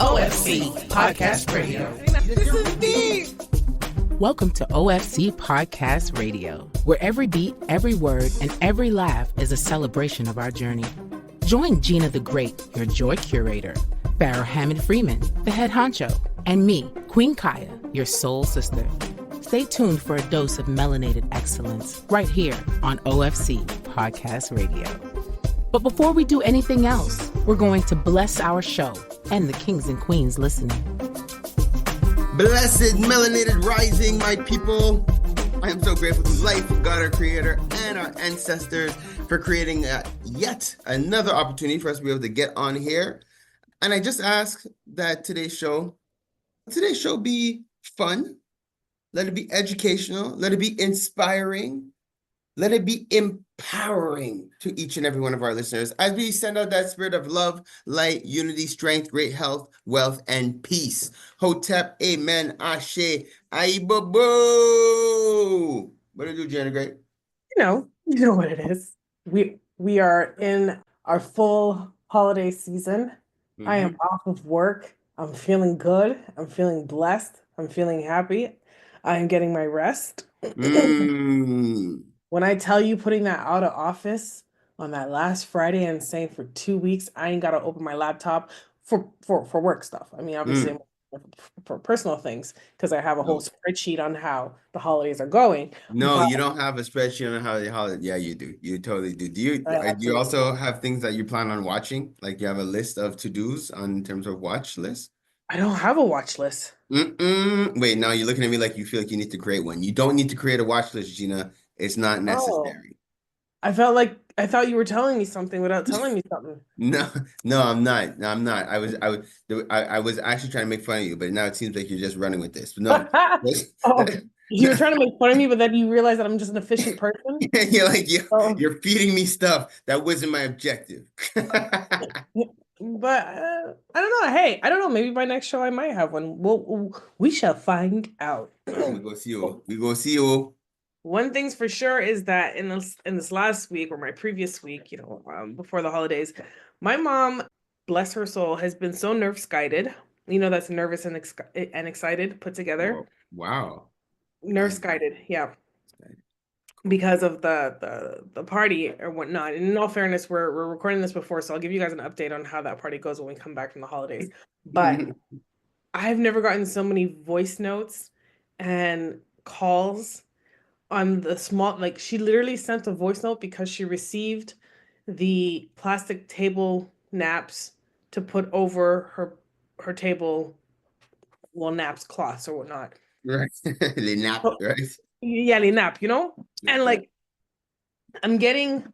OFC Podcast Radio. This is me. Welcome to OFC Podcast Radio, where every beat, every word, and every laugh is a celebration of our journey. Join Gina the Great, your joy curator, Farrah Hammond Freeman, the head honcho, and me, Queen Kaya, your soul sister. Stay tuned for a dose of melanated excellence right here on OFC Podcast Radio. But before we do anything else, we're going to bless our show and the kings and queens listening. Blessed melanated rising, my people. I am so grateful to life, God our creator, and our ancestors for creating yet another opportunity for us to be able to get on here. And I just ask that today's show be fun. Let it be educational. Let it be inspiring. Let it be empowering to each and every one of our listeners as we send out that spirit of love, light, unity, strength, great health, wealth, and peace. Hotep, amen, ashe, aibobo. What do you do, Jenna Great? You know what it is. We are in our full holiday season. Mm-hmm. I am off of work. I'm feeling good. I'm feeling blessed. I'm feeling happy. I am getting my rest. When I tell you putting that out of office on that last Friday and saying for 2 weeks, I ain't got to open my laptop for work stuff. I mean, obviously for personal things, because I have a whole spreadsheet on how the holidays are going. No, you don't have a spreadsheet on how the holiday. Yeah, you do. You totally do. Do you also have things that you plan on watching? Like you have a list of to-dos in terms of watch list? I don't have a watch list. Wait, now you're looking at me like you feel like you need to create one. You don't need to create a watch list, Gina. It's not necessary. I thought you were telling me something without telling me something. No, I'm not. No, I'm not. I was actually trying to make fun of you, but now it seems like you're just running with this. No. You were trying to make fun of me, but then you realize that I'm just an efficient person. You're feeding me stuff that wasn't my objective. But I don't know. Hey, I don't know. Maybe by next show I might have one. We shall find out. We go see you. One thing's for sure is that in this last week or my previous week, before the holidays, my mom, bless her soul, has been so nerve-skited. That's nervous and excited put together. Oh, wow. Nerve-skited, yeah. Because of the party or whatnot. And in all fairness, we're recording this before, so I'll give you guys an update on how that party goes when we come back from the holidays. But I've never gotten so many voice notes and calls on the small, like she literally sent a voice note because she received the plastic table naps to put over her table, naps, cloths or whatnot. Right. Les naps, right? Yeah, les naps, And like I'm getting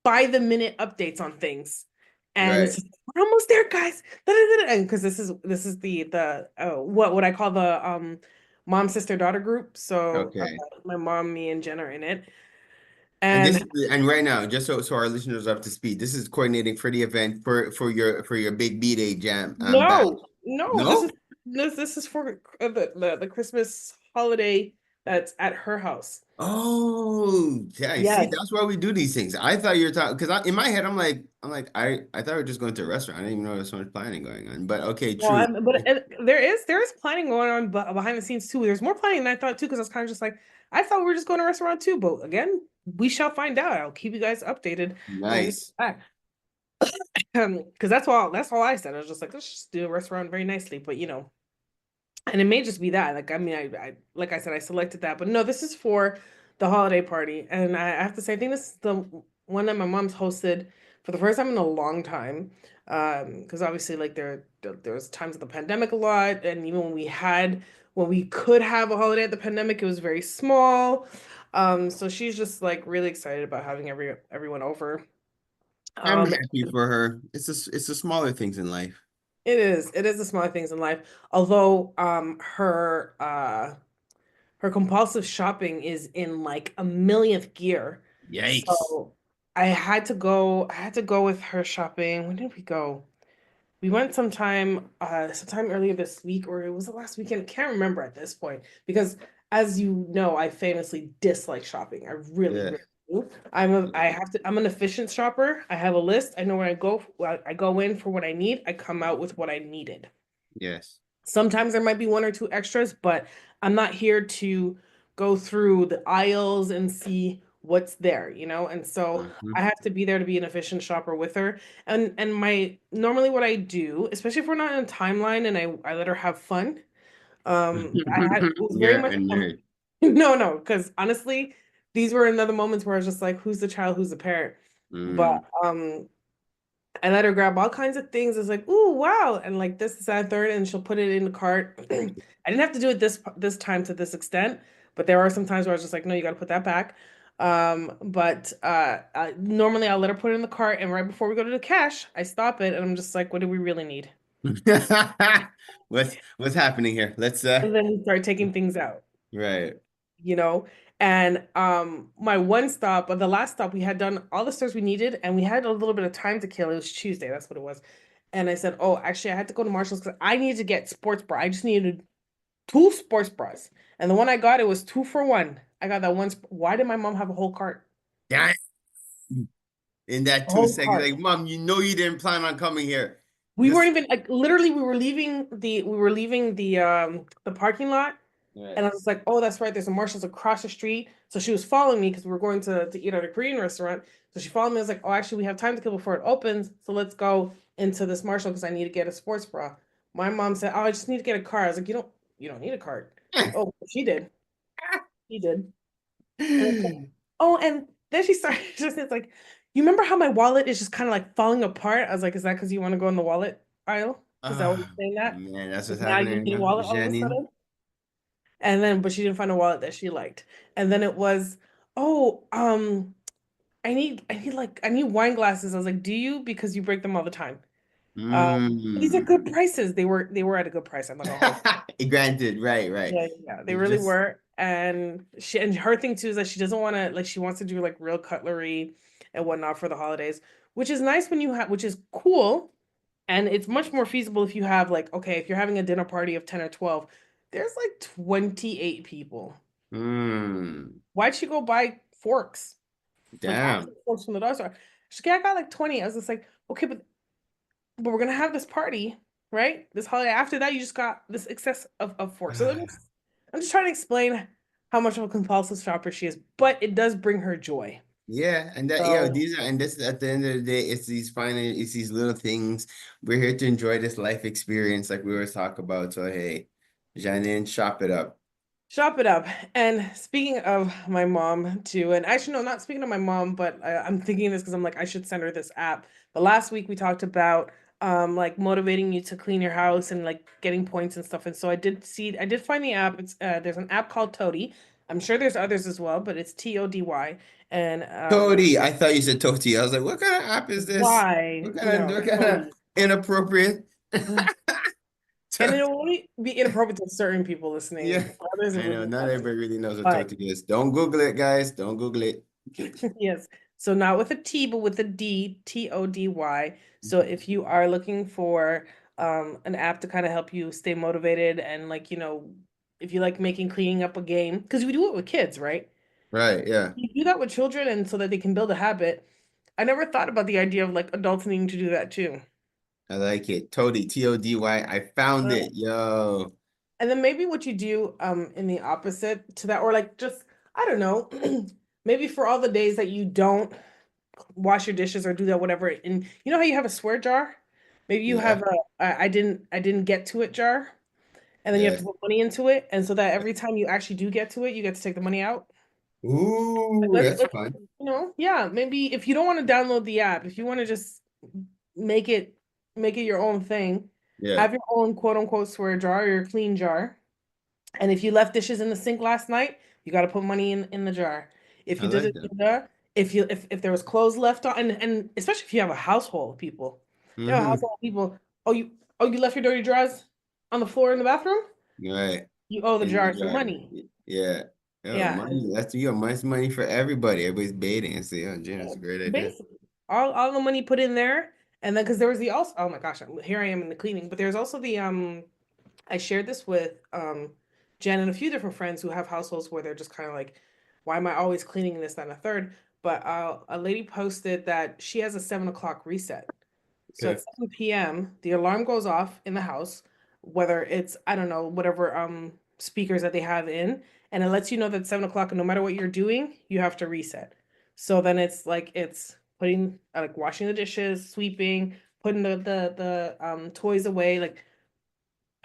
by the minute updates on things. And it's we're almost there, guys. And because this is the what I call the mom, sister, daughter group. So my mom, me, and Jen are in it. And right now, just so our listeners are up to speed, this is coordinating for the event for your big B-Day jam. No. This is for the Christmas holiday that's at her house. Oh, yeah. Yes. See, that's why we do these things. I thought you were talking because in my head, I'm like, I thought we were just going to a restaurant. I didn't even know there was so much planning going on. But okay, true. But there is planning going on behind the scenes too. There's more planning than I thought too, because I was kind of just like, I thought we were just going to a restaurant too. But again, we shall find out. I'll keep you guys updated. Nice. Because that's all I said. I was just like, let's just do a restaurant very nicely. But and it may just be that. Like, I mean, I like I said, I selected that. But no, this is for the holiday party. And I have to say, I think this is the one that my mom's hosted for the first time in a long time. Because obviously, like, there was times of the pandemic a lot. And even when we could have a holiday at the pandemic, it was very small. So she's just, like, really excited about having everyone over. I'm happy for her. It's the smaller things in life. It is the smaller things in life. Although her compulsive shopping is in like a millionth gear. Yikes. So I had to go with her shopping. When did we go? We went sometime earlier this week, or it was the last weekend. Can't remember at this point, because as you know, I famously dislike shopping. I really I'm an efficient shopper. I have a list. I know where I go. I go in for what I need. I come out with what I needed. Yes. Sometimes there might be one or two extras, but I'm not here to go through the aisles and see what's there, you know? And so I Mhm. have to be there to be an efficient shopper with her. And my normally what I do, especially if we're not in a timeline and I let her have fun, it was very You're much a nerd. no, because honestly, these were another moments where I was just like, who's the child, who's the parent? But Mm. I let her grab all kinds of things. It's like, ooh, wow, and like this, that, third, and she'll put it in the cart. I didn't have to do it this time to this extent, but there are some times where I was just like, no, you got to put that back. But normally I'll let her put it in the cart, and right before we go to the cash, I stop it, and I'm just like, what do we really need? What's happening here? Let's And then we start taking things out. right. You know, and my one stop, or the last stop, we had done all the stores we needed, and we had a little bit of time to kill. It was Tuesday, that's what it was. And I said, oh, actually I had to go to Marshall's because I needed to get sports bra. I just needed two sports bras, and the one I got, it was 2 for 1. I got that one. Why did my mom have a whole cart? Yeah. In that A two whole seconds, cart. like, Mom, you know you didn't plan on coming here. We weren't Just even like, literally we were leaving the parking lot. right. And I was like, oh, that's right. There's a Marshalls across the street. So she was following me because we were going to eat at a Korean restaurant. So she followed me. I was like, oh, actually, we have time to kill before it opens. So let's go into this Marshall because I need to get a sports bra. My mom said, oh, I just need to get a card. I was like, you don't need a card. Oh, she did. She did. And it's like, oh, and then she started just it's like, you remember how my wallet is just kind of like falling apart? I was like, is that because you want to go in the wallet aisle? Is that what you're Ah, saying that? man, that's what's Because now you happening need a now, wallet all of a Janine. sudden? And then, but she didn't find a wallet that she liked. And then it was, oh, I need wine glasses. I was like, do you? Because you break them all the time. These are Mm. good prices. They were at a good price. I'm not gonna hold you. Granted, right, right. Yeah, yeah, they It's really just were. And her thing too is that she doesn't want to like she wants to do like real cutlery and whatnot for the holidays, which is nice when you have, which is cool. And it's much more feasible if you have like, okay, if you're having a dinner party of 10 or 12, there's like 28 people. mm, Why'd she go buy forks? Like actual damn. forks from the dollar store. She's like, yeah, I got like 20. I was just like, okay, but we're gonna have this party, right? This holiday. After that, you just got this excess of forks. So I'm just trying to explain how much of a compulsive shopper she is, but it does bring her joy. Yeah, and that So these are and this at the end of the day, it's these little things. We're here to enjoy this life experience, like we were talking about. So hey, Janine, shop it up. shop it up. And speaking of my mom too, and actually no, not speaking of my mom, but I'm thinking this because I'm like I should send her this app. But last week we talked about like motivating you to clean your house and like getting points and stuff. And so I did find the app. It's there's an app called Toady. I'm sure there's others as well, but it's Tody. And Toti, I thought you said Toti. I was like, what kind of app is this? why? No, What kind of Toady. inappropriate? And it will only be inappropriate to certain people Yeah, listening. For others, it I would know. be Not fine. everybody really knows what But Toti is. Don't Google it, guys. Don't Google it. yes. So not with a T, but with a D, Tody. So if you are looking for an app to kind of help you stay motivated and like, if you like making cleaning up a game, because we do it with kids, right? Right, yeah. You do that with children and so that they can build a habit. I never thought about the idea of like adults needing to do that too. I like it. Toti, Tody. I found Uh, it. Yo. And then maybe what you do in the opposite to that, or like just, I don't know, maybe for all the days that you don't wash your dishes or do that whatever, and you know how you have a swear jar, maybe you have Yeah. a I didn't get to it jar, and then you have to Yes. put money into it, and so that every time you actually do get to it you get to take the money out. Like, Ooh, that's let's fun. yeah, maybe if you don't want to download the app, if you want to just make it make it your own thing, Yeah. have your own quote unquote swear jar or your clean jar. And if you left dishes in the sink last night, you got to put money in the jar. If I you did like it, that. if there was clothes left on, and especially if you have a household of people, you have a Mm-hmm. household of people. Oh, you left your dirty drawers on the floor in the bathroom. Right. You owe the In the jar some jar. money. Yeah. Oh, Yeah, money. That's you got money for everybody. Everybody's baiting. And say, oh, Jen, that's and a great idea. basically all the money put in there, and then because there was the also oh my gosh, here I am in the cleaning, but there's also the I shared this with Jen and a few different friends who have households where they're just kind of like, why am I always cleaning this, that, and a third? but a lady posted that she has a 7 o'clock reset. So at Okay. 7 p.m., the alarm goes off in the house, whether it's, I don't know, whatever speakers that they have in, and it lets you know that 7 o'clock, and no matter what you're doing, you have to reset. So then it's like it's putting like washing the dishes, sweeping, putting the toys away. Like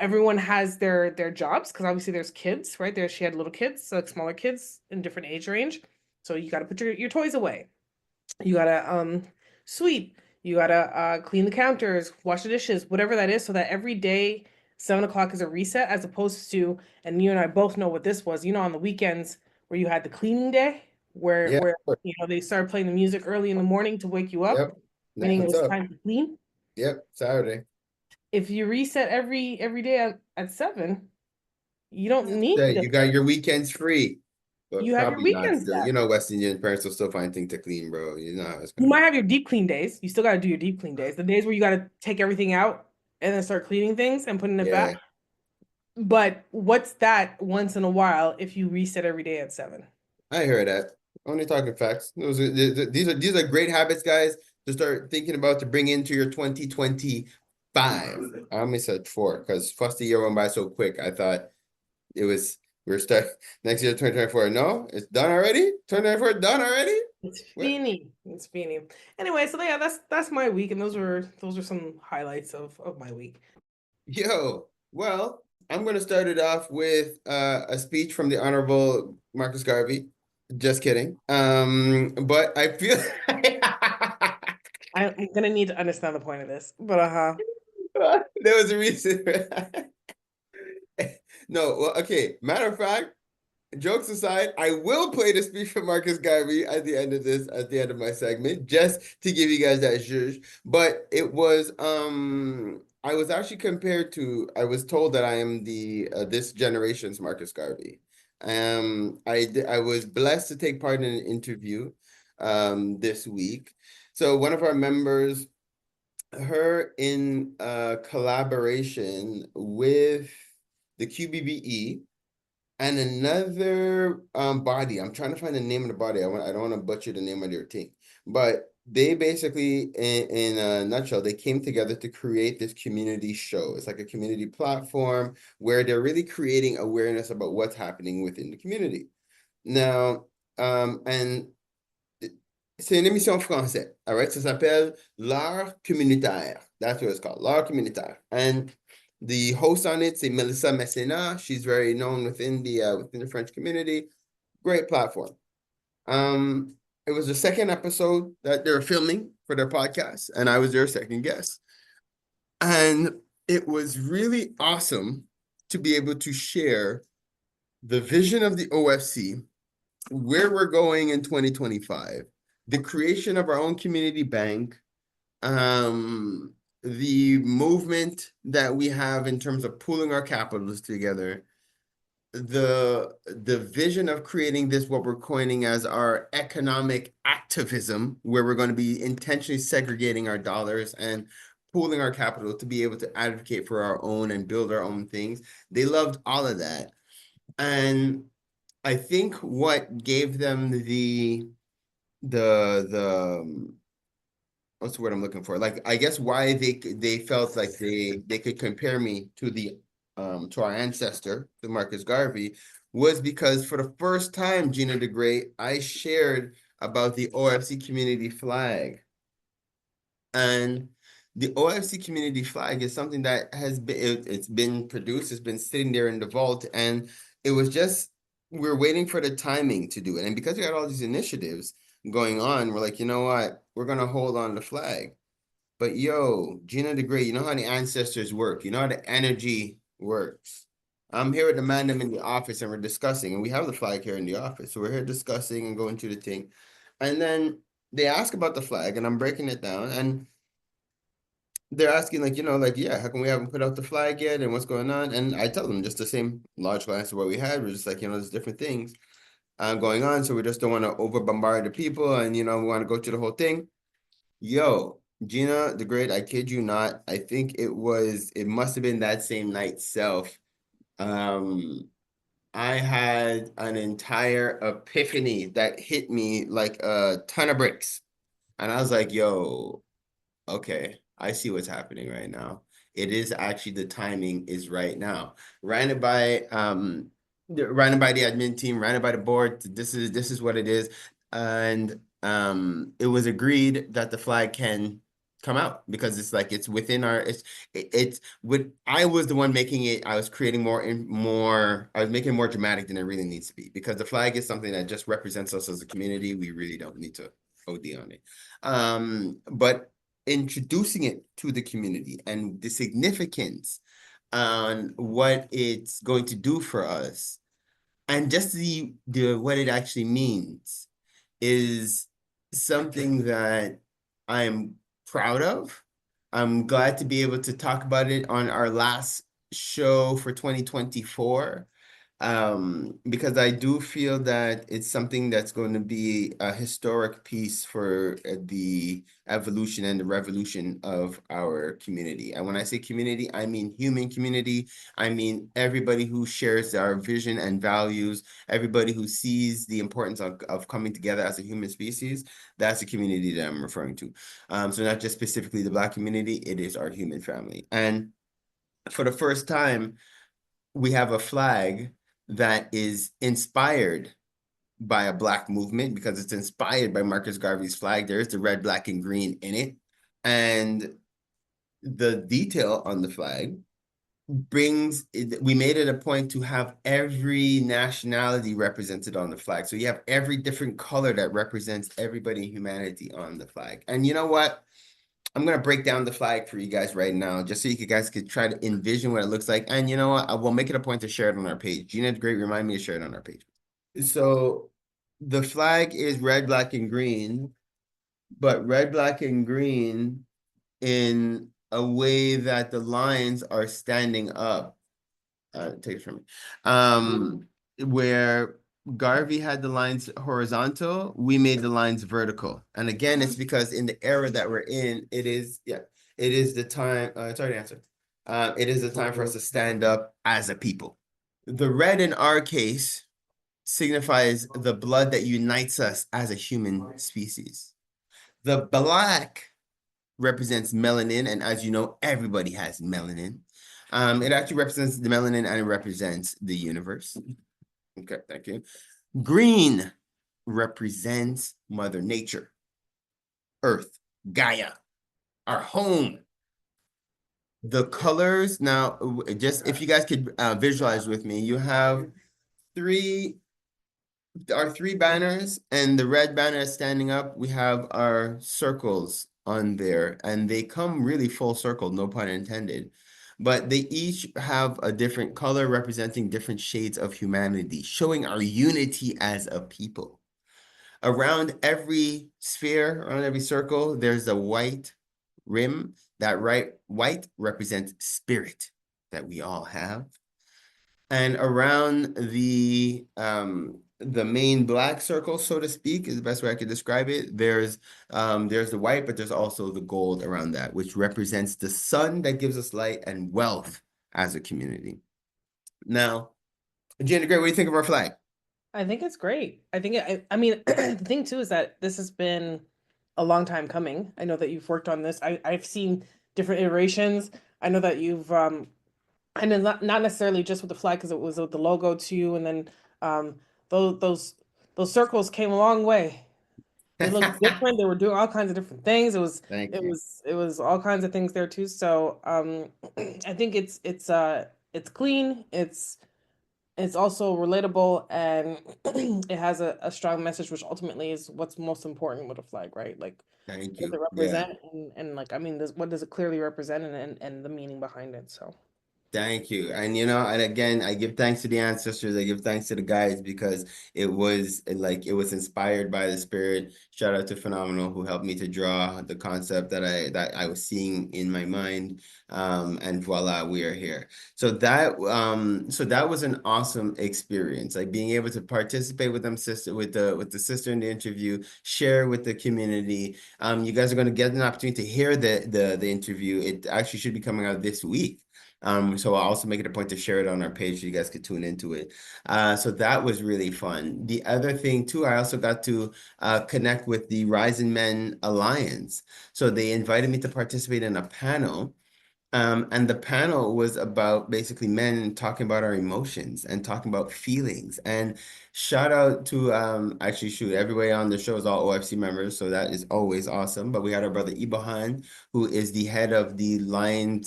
everyone has their jobs because obviously there's kids, right? There she had little kids, so like smaller kids in different age range. So you got to put your toys away. You gotta sweep. You gotta clean the counters, wash the dishes, whatever that is, so that every day 7 o'clock is a reset, as opposed to, and you and I both know what this was, on the weekends where you had the cleaning day, where Yeah. they started playing the music early in the morning to wake you up, Yep. meaning it That's was up. time to clean. Yep. Saturday. If you reset every day at 7, you don't need Yeah, to. you got your weekends free, but You have your probably not weekends still. back. You know, West Indian parents will still find things to clean, bro. You know how it's You gonna might be. have your deep clean days. You still got to do your deep clean days. The days where you got to take everything out and then start cleaning things and putting it back. Yeah, But what's that once in a while if you reset every day at 7? I heard that. Only talking facts. These are great habits, guys, to start thinking about to bring into your 2025. I only said four because first the year went by so quick. I thought it was we're start next year 2024. No, it's done already. 2024 done already. It's What? Feeny. It's Feeny. Anyway, so yeah, that's my week, and those are some highlights of my week. Yo, well, I'm gonna start it off with a speech from the Honorable Marcus Garvey. Just kidding. But I feel I'm gonna need to understand the point of this, but there was a reason. No, well, okay. Matter of fact, jokes aside, I will play the speech from Marcus Garvey at the end of my segment, just to give you guys that zhuzh. But it was I was actually I was told that I am the this generation's Marcus Garvey. I was blessed to take part in an interview this week. So one of our members, her in collaboration with the QBBE and another body. I'm trying to find the name of the body. I don't want to butcher the name of their team, but they basically, in a nutshell, they came together to create this community show. It's like a community platform where they're really creating awareness about what's happening within the community. Now, and c'est une émission française, all right? Ça s'appelle L'art communautaire. That's what it's called, L'art communautaire. And the host on it, c'est Melissa Messina. She's very known within the French community. Great platform. It was the second episode that they're filming for their podcast, and I was their second guest. And it was really awesome to be able to share the vision of the OFC, where we're going in 2025, the creation of our own community bank, the movement that we have in terms of pooling our capitals together, the vision of creating this, what we're coining as our economic activism, where we're going to be intentionally segregating our dollars and pooling our capital to be able to advocate for our own and build our own things. They loved all of that. And I think what gave them the what's the word I'm looking for? Like, I guess why they felt like they could compare me to our ancestor, the Marcus Garvey, was because for the first time, Gina the Great, I shared about the OFC community flag. And the OFC community flag is something that has it's been produced, it's been sitting there in the vault, and it was just we're waiting for the timing to do it. And because we had all these initiatives going on, we're like, you know what? We're gonna hold on the flag. But yo, Gina the Great, you know how the ancestors work, you know how the energy works. I'm here with the man them in the office and we're discussing, and we have the flag here in the office. So we're here discussing and going through the thing. And then they ask about the flag, and I'm breaking it down, and they're asking, like, yeah, how come we haven't put out the flag yet, and what's going on? And I tell them just the same logical answer what we had. We're just like, there's different things going on, so we just don't want to over bombard the people, and we want to go through the whole thing. Yo, Gina the Great, I kid you not, I think it must have been that same night self. I had an entire epiphany that hit me like a ton of bricks. And I was like, yo, okay, I see what's happening right now. It is actually the timing is right now. Ran it by ran it by the admin team, ran it by the board. This is what it is. And it was agreed that the flag can come out because it's like it's within our it's with I was the one making it. I was creating more I was making it more dramatic than it really needs to be because the flag is something that just represents us as a community. We really don't need to OD on it. But introducing it to the community and the significance on what it's going to do for us and just the what it actually means is something that I'm proud of. I'm glad to be able to talk about it on our last show for 2024 because I do feel that it's something that's going to be a historic piece for the evolution and the revolution of our community. And when I say community, I mean human community. I mean everybody who shares our vision and values, everybody who sees the importance of coming together as a human species. That's the community that I'm referring to. So not just specifically the Black community, it is our human family. And for the first time, we have a flag that is inspired by a Black movement because it's inspired by Marcus Garvey's flag. There is the red, black, and green in it. And the detail on the flag we made it a point to have every nationality represented on the flag. So you have every different color that represents everybody in humanity on the flag. And you know what? I'm going to break down the flag for you guys right now, just so you guys could try to envision what it looks like. And you know what? I will make it a point to share it on our page. Gina, great. Remind me to share it on our page. So the flag is red, black, and green, but red, black, and green in a way that the lines are standing up. Take it from me. Where Garvey had the lines horizontal, we made the lines vertical. And again, it's because in the era that we're in, it is the time, it's already answered. It is the time for us to stand up as a people. The red in our case signifies the blood that unites us as a human species. The black represents melanin, and as you know, everybody has melanin. It actually represents the melanin and it represents the universe. Okay, thank you. Green represents Mother Nature, Earth, Gaia, our home. The colors, now, just if you guys could visualize with me, you have our three banners, and the red banner is standing up. We have our circles on there, and they come really full circle, no pun intended. But they each have a different color representing different shades of humanity, showing our unity as a people. Around every sphere, around every circle, there's a white rim. That white represents spirit that we all have. And around the main black circle, so to speak, is the best way I could describe it. There's the white, but there's also the gold around that, which represents the sun that gives us light and wealth as a community. Now, Gina, great. What do you think of our flag? I think it's great. I think I mean, the thing too is that this has been a long time coming. I know that you've worked on this. I've seen different iterations. I know that you've and then not necessarily just with the flag because it was with the logo too, and then those circles came a long way. They looked different. They were doing all kinds of different things. It was all kinds of things there too. So I think it's clean. It's also relatable, and it has a strong message, which ultimately is what's most important with a flag, right? Like, Thank what does you. it represent? And like, I mean, what does it clearly represent and the meaning behind it? So. Thank you. And and again, I give thanks to the ancestors. I give thanks to the guides because it was inspired by the spirit. Shout out to Phenomenal who helped me to draw the concept that I was seeing in my mind. And voila, we are here. So that was an awesome experience. Like being able to participate with them with the sister in the interview, share with the community. You guys are going to get an opportunity to hear the interview. It actually should be coming out this week. So I'll also make it a point to share it on our page so you guys could tune into it. So that was really fun. The other thing too, I also got to connect with the Rising Men Alliance. So they invited me to participate in a panel. And the panel was about basically men talking about our emotions and talking about feelings. And shout out to actually shoot, everybody on the show is all OFC members, so that is always awesome. But we had our brother Ibahan, who is the head of the Lion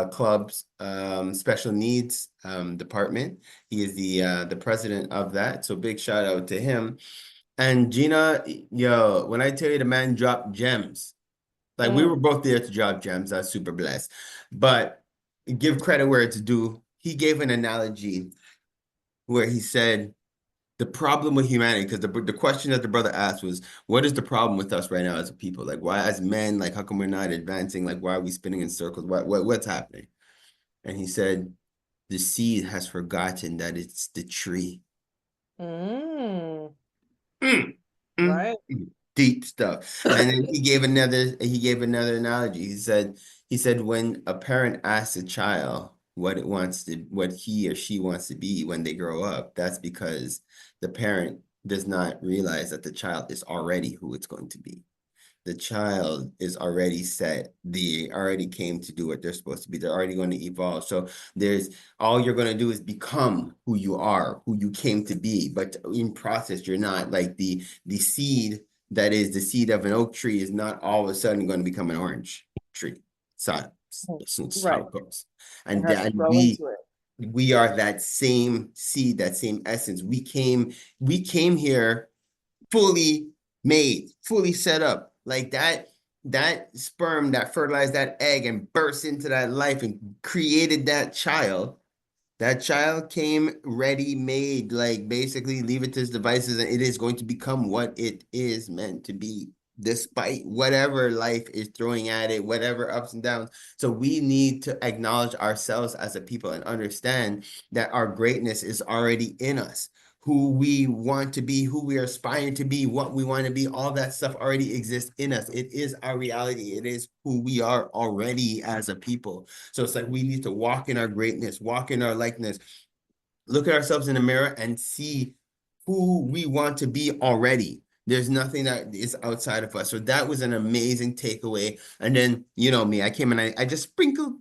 Club's special needs department. He is the president of that. So big shout out to him. And Gina, yo, when I tell you the man dropped gems. Like we were both there to drop gems. I was super blessed. But give credit where it's due. He gave an analogy where he said the problem with humanity, because the question that the brother asked was, what is the problem with us right now as a people? Like why as men, like how come we're not advancing? Like why are we spinning in circles? What's happening? And he said, the seed has forgotten that it's the tree. Mm. Mm, Right. deep stuff. And then he gave another analogy. He said when a parent asks a child what he or she wants to be when they grow up, that's because the parent does not realize that the child is already who it's going to be. The child is already set. They already came to do what they're supposed to be. They're already going to evolve. So all you're going to do is become who you are, who you came to be. But in process, you're not like the seed that is the seed of an oak tree is not all of a sudden going to become an orange tree. So that's how it goes. And we are that same seed, that same essence. We came here fully made, fully set up. Like that sperm that fertilized that egg and burst into that life and created that child. That child came ready made, like basically leave it to his devices and it is going to become what it is meant to be, despite whatever life is throwing at it, whatever ups and downs. So we need to acknowledge ourselves as a people and understand that our greatness is already in us. Who we want to be, who we are aspiring to be, what we want to be, all that stuff already exists in us. It is our reality. It is who we are already as a people. So it's like we need to walk in our greatness, walk in our likeness, look at ourselves in the mirror and see who we want to be already. There's nothing that is outside of us. So that was an amazing takeaway. And then, you know me, I came and I just sprinkled.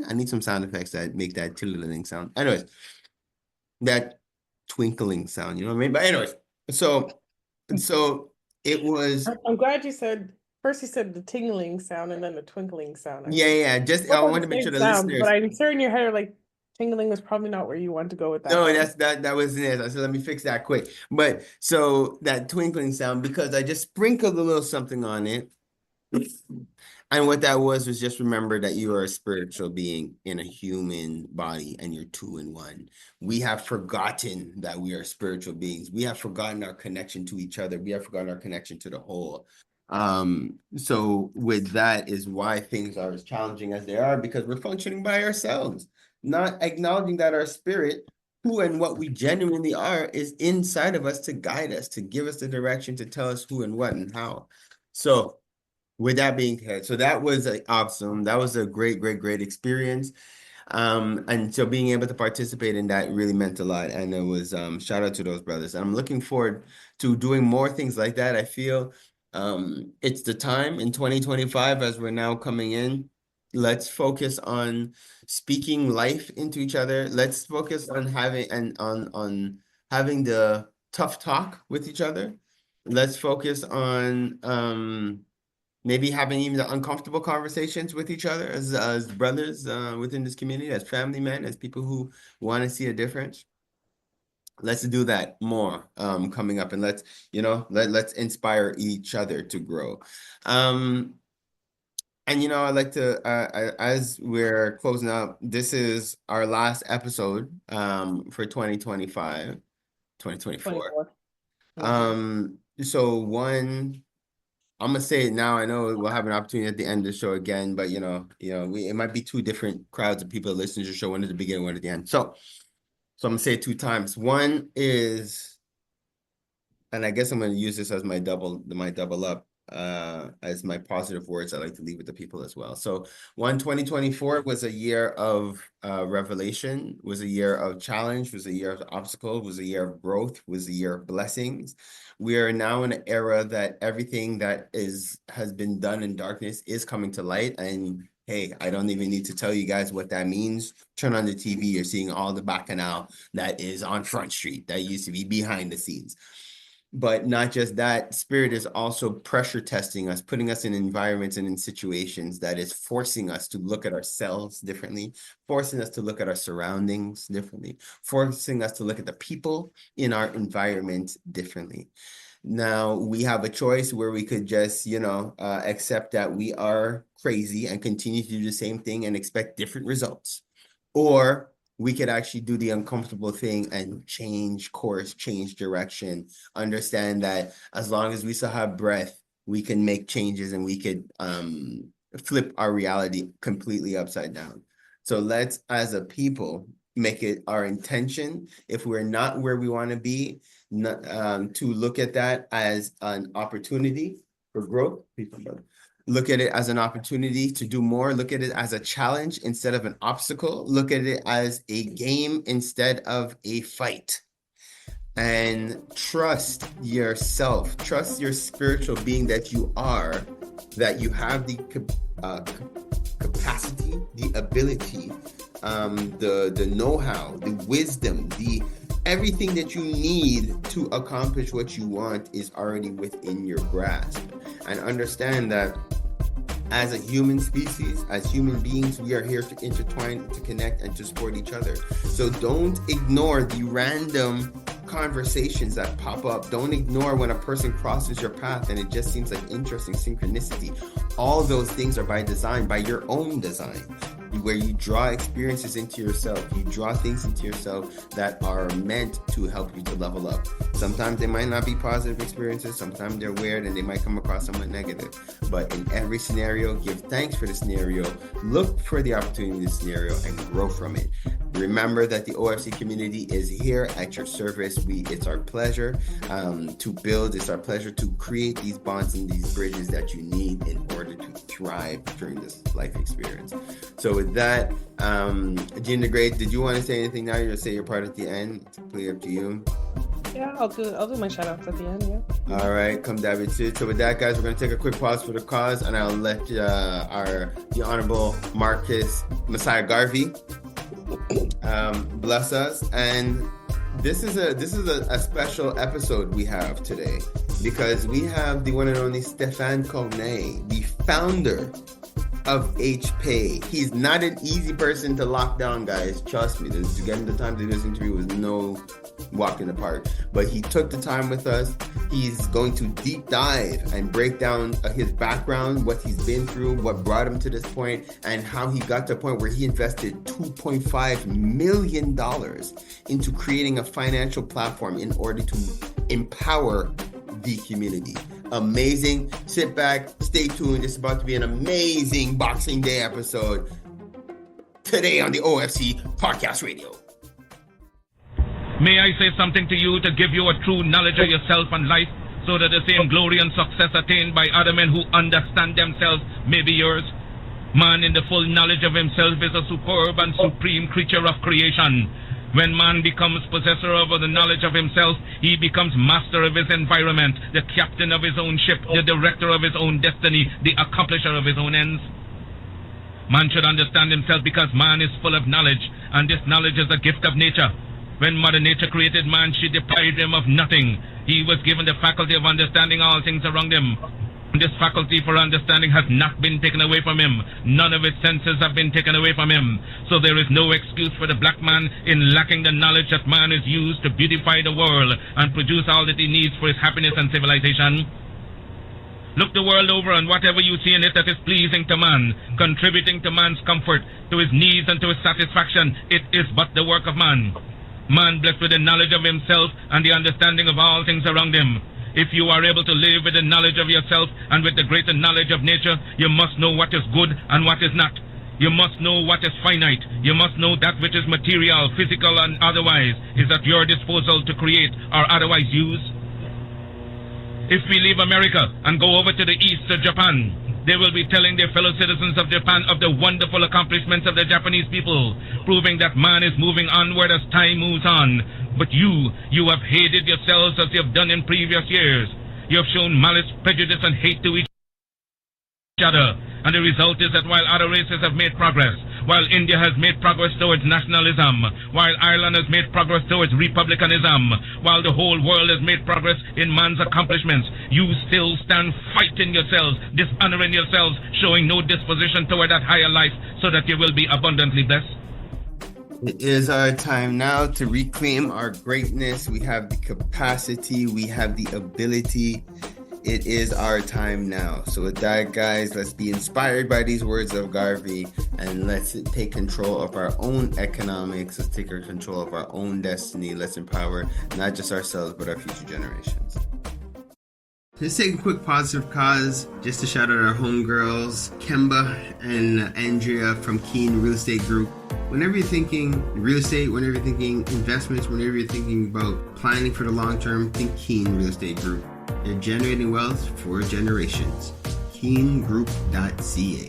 I need some sound effects that make that sound. Anyways, that twinkling sound, you know what I mean? But anyways, so it was. I'm glad you said first. You said the tingling sound and then the twinkling sound. Yeah. Just I wanted to make sure the listeners. But I'm sure in your head, like tingling was probably not where you want to go with that. No, that wasn't it. I said, let me fix that quick. But so that twinkling sound, because I just sprinkled a little something on it. And what that was just remember that you are a spiritual being in a human body and you're two in one. We have forgotten that we are spiritual beings. We have forgotten our connection to each other. We have forgotten our connection to the whole. So with that is why things are as challenging as they are, because we're functioning by ourselves, not acknowledging that our spirit, who and what we genuinely are, is inside of us to guide us, to give us the direction, to tell us who and what and how. So with that being said, so that was awesome. That was a great experience. And so being able to participate in that really meant a lot. And it was shout out to those brothers. I'm looking forward to doing more things like that. I feel it's the time in 2025 as we're now coming in. Let's focus on speaking life into each other. Let's focus on having on having the tough talk with each other. Let's focus on maybe having even the uncomfortable conversations with each other as brothers within this community, as family men, as people who want to see a difference. Let's do that more coming up, and let's inspire each other to grow. And I'd like to as we're closing up, this is our last episode for 2024. So I'm gonna say it now. I know we'll have an opportunity at the end of the show again, but it might be two different crowds of people listening to the show, one at the beginning, one at the end. So I'm gonna say it two times. One is, and I guess I'm gonna use this as my double up. as my positive words I like to leave with the people as well. So 2024 was a year of revelation, was a year of challenge, was a year of obstacle, was a year of growth, was a year of blessings. We are now in an era that everything that has been done in darkness is coming to light. And hey, I don't even need to tell you guys what that means. Turn on the TV, you're seeing all the bacchanal that is on Front Street, that used to be behind the scenes. But not just that, Spirit is also pressure testing us, putting us in environments and in situations that is forcing us to look at ourselves differently, forcing us to look at our surroundings differently, forcing us to look at the people in our environment differently. Now, we have a choice where we could just, accept that we are crazy and continue to do the same thing and expect different results. Or we could actually do the uncomfortable thing and change course, change direction, understand that as long as we still have breath, we can make changes and we could flip our reality completely upside down. So let's, as a people, make it our intention, if we're not where we want to be, to look at that as an opportunity for growth. Look at it as an opportunity to do more. Look at it as a challenge instead of an obstacle. Look at it as a game instead of a fight. And trust yourself. Trust your spiritual being that you are, that you have the capacity, the ability, the know-how, the wisdom, everything that you need to accomplish what you want is already within your grasp. And understand that as a human species, as human beings, we are here to intertwine, to connect, and to support each other. So don't ignore the random conversations that pop up. Don't ignore when a person crosses your path and it just seems like interesting synchronicity. All those things are by design, by your own design, where you draw experiences into yourself. You draw things into yourself that are meant to help you to level up. Sometimes they might not be positive experiences. Sometimes they're weird and they might come across somewhat negative. But in every scenario, give thanks for the scenario, look for the opportunity in the scenario, and grow from it. Remember that the OFC community is here at your service. It's our pleasure to build. It's our pleasure to create these bonds and these bridges that you need in order to thrive during this life experience. So with that, Gina the Great, did you want to say anything now? You're going to say your part at the end. It's completely up to you. Yeah, I'll do my shout outs at the end, yeah. All right, come David too. So with that, guys, we're going to take a quick pause for the cause, and I'll let the Honorable Marcus Messiah Garvey bless us. And this is a special episode we have today, because we have the one and only Stéphane Corneille, the founder of HPay. He's not an easy person to lock down, guys. Trust me. Getting the time to do this interview was no walk in the park. But he took the time with us. He's going to deep dive and break down his background, what he's been through, what brought him to this point, and how he got to a point where he invested $2.5 million into creating a financial platform in order to empower the community. Amazing. Sit back, stay tuned. It's about to be an amazing Boxing Day episode today on the OFC Podcast Radio. May I say something to you to give you a true knowledge of yourself and life, so that the same glory and success attained by other men who understand themselves may be yours? Man in the full knowledge of himself is a superb and supreme creature of creation. When man becomes possessor of the knowledge of himself, he becomes master of his environment, the captain of his own ship, the director of his own destiny, the accomplisher of his own ends. Man should understand himself because man is full of knowledge, and this knowledge is a gift of nature. When Mother Nature created man, she deprived him of nothing. He was given the faculty of understanding all things around him. This faculty for understanding has not been taken away from him. None of his senses have been taken away from him. So there is no excuse for the black man in lacking the knowledge that man is used to beautify the world and produce all that he needs for his happiness and civilization. Look the world over, and whatever you see in it that is pleasing to man, contributing to man's comfort, to his needs and to his satisfaction, it is but the work of man. Man blessed with the knowledge of himself and the understanding of all things around him. If you are able to live with the knowledge of yourself and with the greater knowledge of nature, you must know what is good and what is not. You must know what is finite. You must know that which is material, physical, and otherwise is at your disposal to create or otherwise use. If we leave America and go over to the east to Japan, they will be telling their fellow citizens of Japan of the wonderful accomplishments of the Japanese people, proving that man is moving onward as time moves on. But you have hated yourselves as you have done in previous years. You have shown malice, prejudice, and hate to each other. And the result is that while other races have made progress, while India has made progress towards nationalism, while Ireland has made progress towards republicanism, while the whole world has made progress in man's accomplishments, you still stand fighting yourselves, dishonoring yourselves, showing no disposition toward that higher life so that you will be abundantly blessed. It is our time now to reclaim our greatness. We have the capacity, we have the ability. It is our time now. So with that, guys, let's be inspired by these words of Garvey and let's take control of our own economics. Let's take control of our own destiny. Let's empower not just ourselves, but our future generations. Let's take a quick positive cause just to shout out our homegirls, Kemba and Andrea from Keen Real Estate Group. Whenever you're thinking real estate, whenever you're thinking investments, whenever you're thinking about planning for the long term, think Keen Real Estate Group. They're generating wealth for generations. keengroup.ca.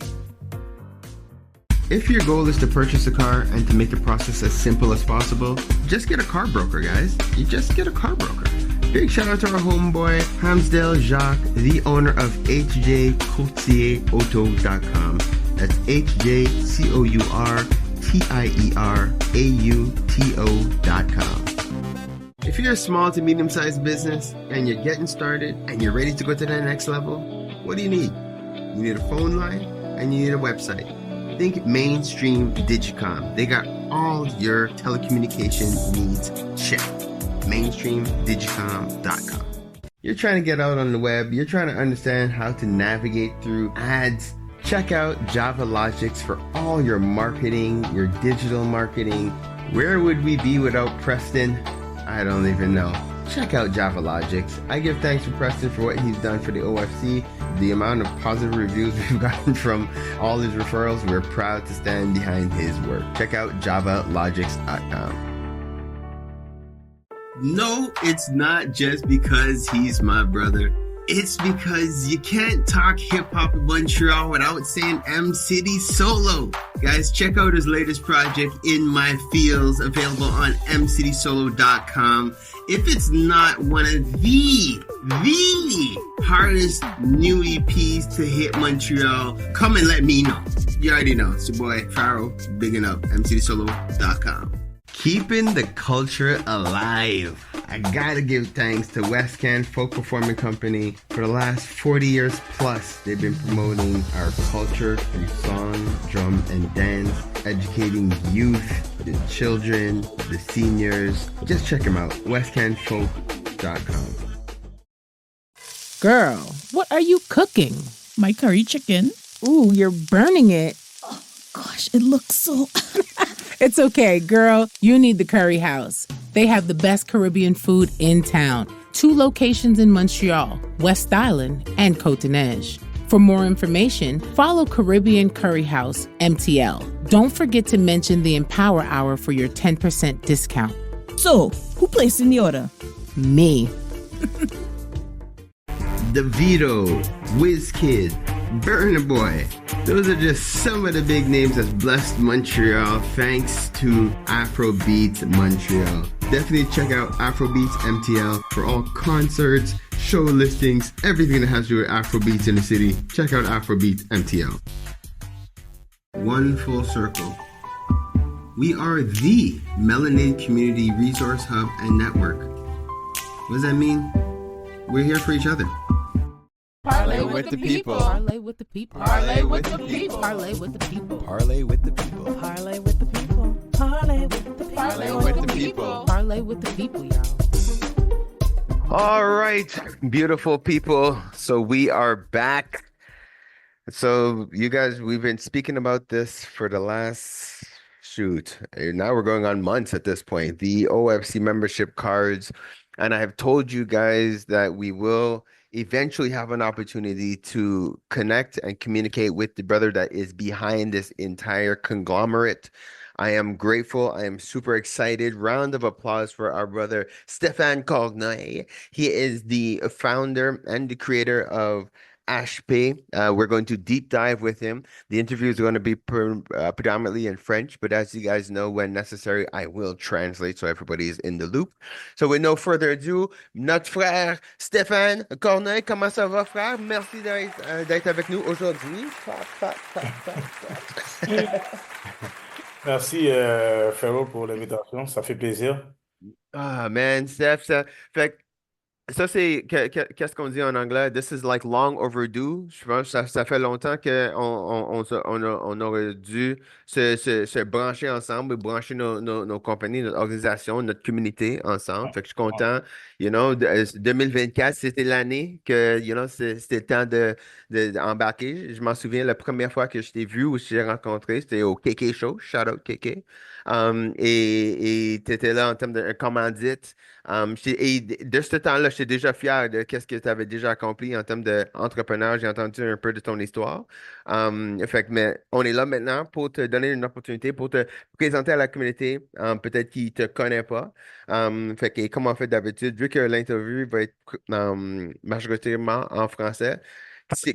If your goal is to purchase a car and to make the process as simple as possible, just get a car broker, guys. You just get a car broker. Big shout out to our homeboy, Hamsdale Jacques, the owner of hjcourtierauto.com. That's hjcourtierauto.com. If you're a small to medium-sized business and you're getting started and you're ready to go to the next level, what do you need? You need a phone line and you need a website. Think Mainstream Digicom. They got all your telecommunication needs checked. MainstreamDigicom.com. You're trying to get out on the web. You're trying to understand how to navigate through ads. Check out Java Logics for all your marketing, your digital marketing. Where would we be without Preston? I don't even know. Check out Java Logics. I give thanks to Preston for what he's done for the OFC. The amount of positive reviews we've gotten from all his referrals, we're proud to stand behind his work. Check out javalogics.com. No, it's not just because he's my brother. It's because you can't talk hip-hop in Montreal without saying M City Solo. Guys, check out his latest project, In My Fields, available on mcitysolo.com. If it's not one of the hardest new EPs to hit Montreal, come and let me know. You already know. It's your boy, Pharaoh, bigging up, mcitysolo.com. Keeping the culture alive. I gotta give thanks to West Can Folk Performing Company. For the last 40 years plus, they've been promoting our culture through song, drum, and dance, educating youth, the children, the seniors. Just check them out, westcanfolk.com. Girl, what are you cooking? My curry chicken. Ooh, you're burning it. Gosh, it looks so... It's okay, girl. You need the Curry House. They have the best Caribbean food in town. 2 locations in Montreal, West Island, and Côte-de-Neige. For more information, follow Caribbean Curry House, MTL. Don't forget to mention the Empower Hour for your 10% discount. So, who placed in the order? Me. DeVito, WizKid, Burna Boy. Those are just some of the big names that's blessed Montreal thanks to Afrobeats Montreal. Definitely check out Afrobeats MTL for all concerts, show listings, everything that has to do with Afrobeats in the city. Check out Afrobeats MTL. One full circle. We are the Melanated Community Resource Hub and Network. What does that mean? We're here for each other. Parlay with the people. Parlay with the people. Parlay with the people. Parlay with the people. Parlay with the people. Parlay with the people. Parlay with the people. Parlay with the people. Parlay with the people, y'all. All right, beautiful people. So we are back. So you guys, we've been speaking about this for the last, now we're going on months at this point, the OFC membership cards. And I have told you guys that we will eventually have an opportunity to connect and communicate with the brother that is behind this entire conglomerate. I am grateful. I am super excited. Round of applause for our brother Stéphane Corneille. He is the founder and the creator of HP. We're going to deep dive with him. The interview is going to be predominantly in French, but as you guys know, when necessary, I will translate so everybody is in the loop. So, with no further ado, notre frère Stéphane Corneille, comment ça va, frère? Merci d'être avec nous aujourd'hui. Clap, clap, clap, clap, clap. Merci, Ferro, pour l'invitation. Ça fait plaisir. Ah, man, Steph, fait ça, c'est, qu'est-ce qu'on dit en anglais? This is like long overdue. Je pense que ça fait longtemps qu'on on aurait dû se brancher ensemble, brancher nos compagnies, notre organisation, notre communauté ensemble. Fait que je suis content. 2024, c'était l'année que, c'était le temps d'embarquer. Je m'en souviens, la première fois que je t'ai vu ou que je t'ai rencontré, c'était au KK Show. Shout out KK. Et tu étais là en termes de commandite. Et de ce temps-là, j'étais déjà fier de ce que tu avais déjà accompli en termes d'entrepreneur. J'ai entendu un peu de ton histoire. Fait que, mais on est là maintenant pour te donner une opportunité, pour te présenter à la communauté, peut-être qui ne te connaît pas. Fait que, comme on fait d'habitude, vu que l'interview va être majoritairement en français,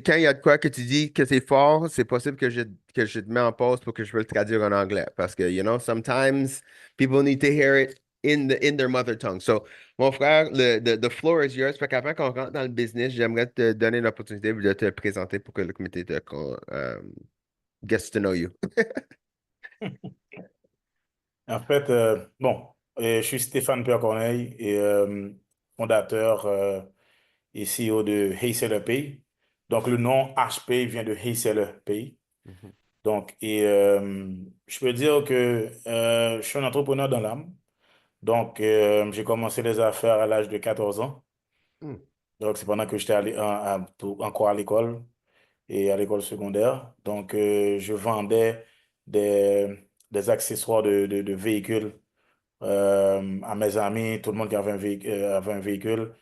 quand il y a de quoi que tu dis que c'est fort, c'est possible que je te mets en pause pour que je peux le traduire en anglais. Parce que, sometimes people need to hear it in their mother tongue. So, mon frère, the floor is yours. Fait qu'avant qu'on rentre dans le business, j'aimerais te donner l'opportunité de te présenter pour que le comité gets to know you. En fait, bon, je suis Stéphane Pierre Corneille et fondateur et CEO de Hey Seller Pay. Donc, le nom HP vient de Hey Seller Pay. Mhm. Donc, je peux dire que je suis un entrepreneur dans l'âme. Donc, j'ai commencé les affaires à l'âge de 14 ans. Mm. Donc, c'est pendant que j'étais encore à l'école et à l'école secondaire. Donc, je vendais des accessoires de véhicules à mes amis, tout le monde qui avait un véhicule.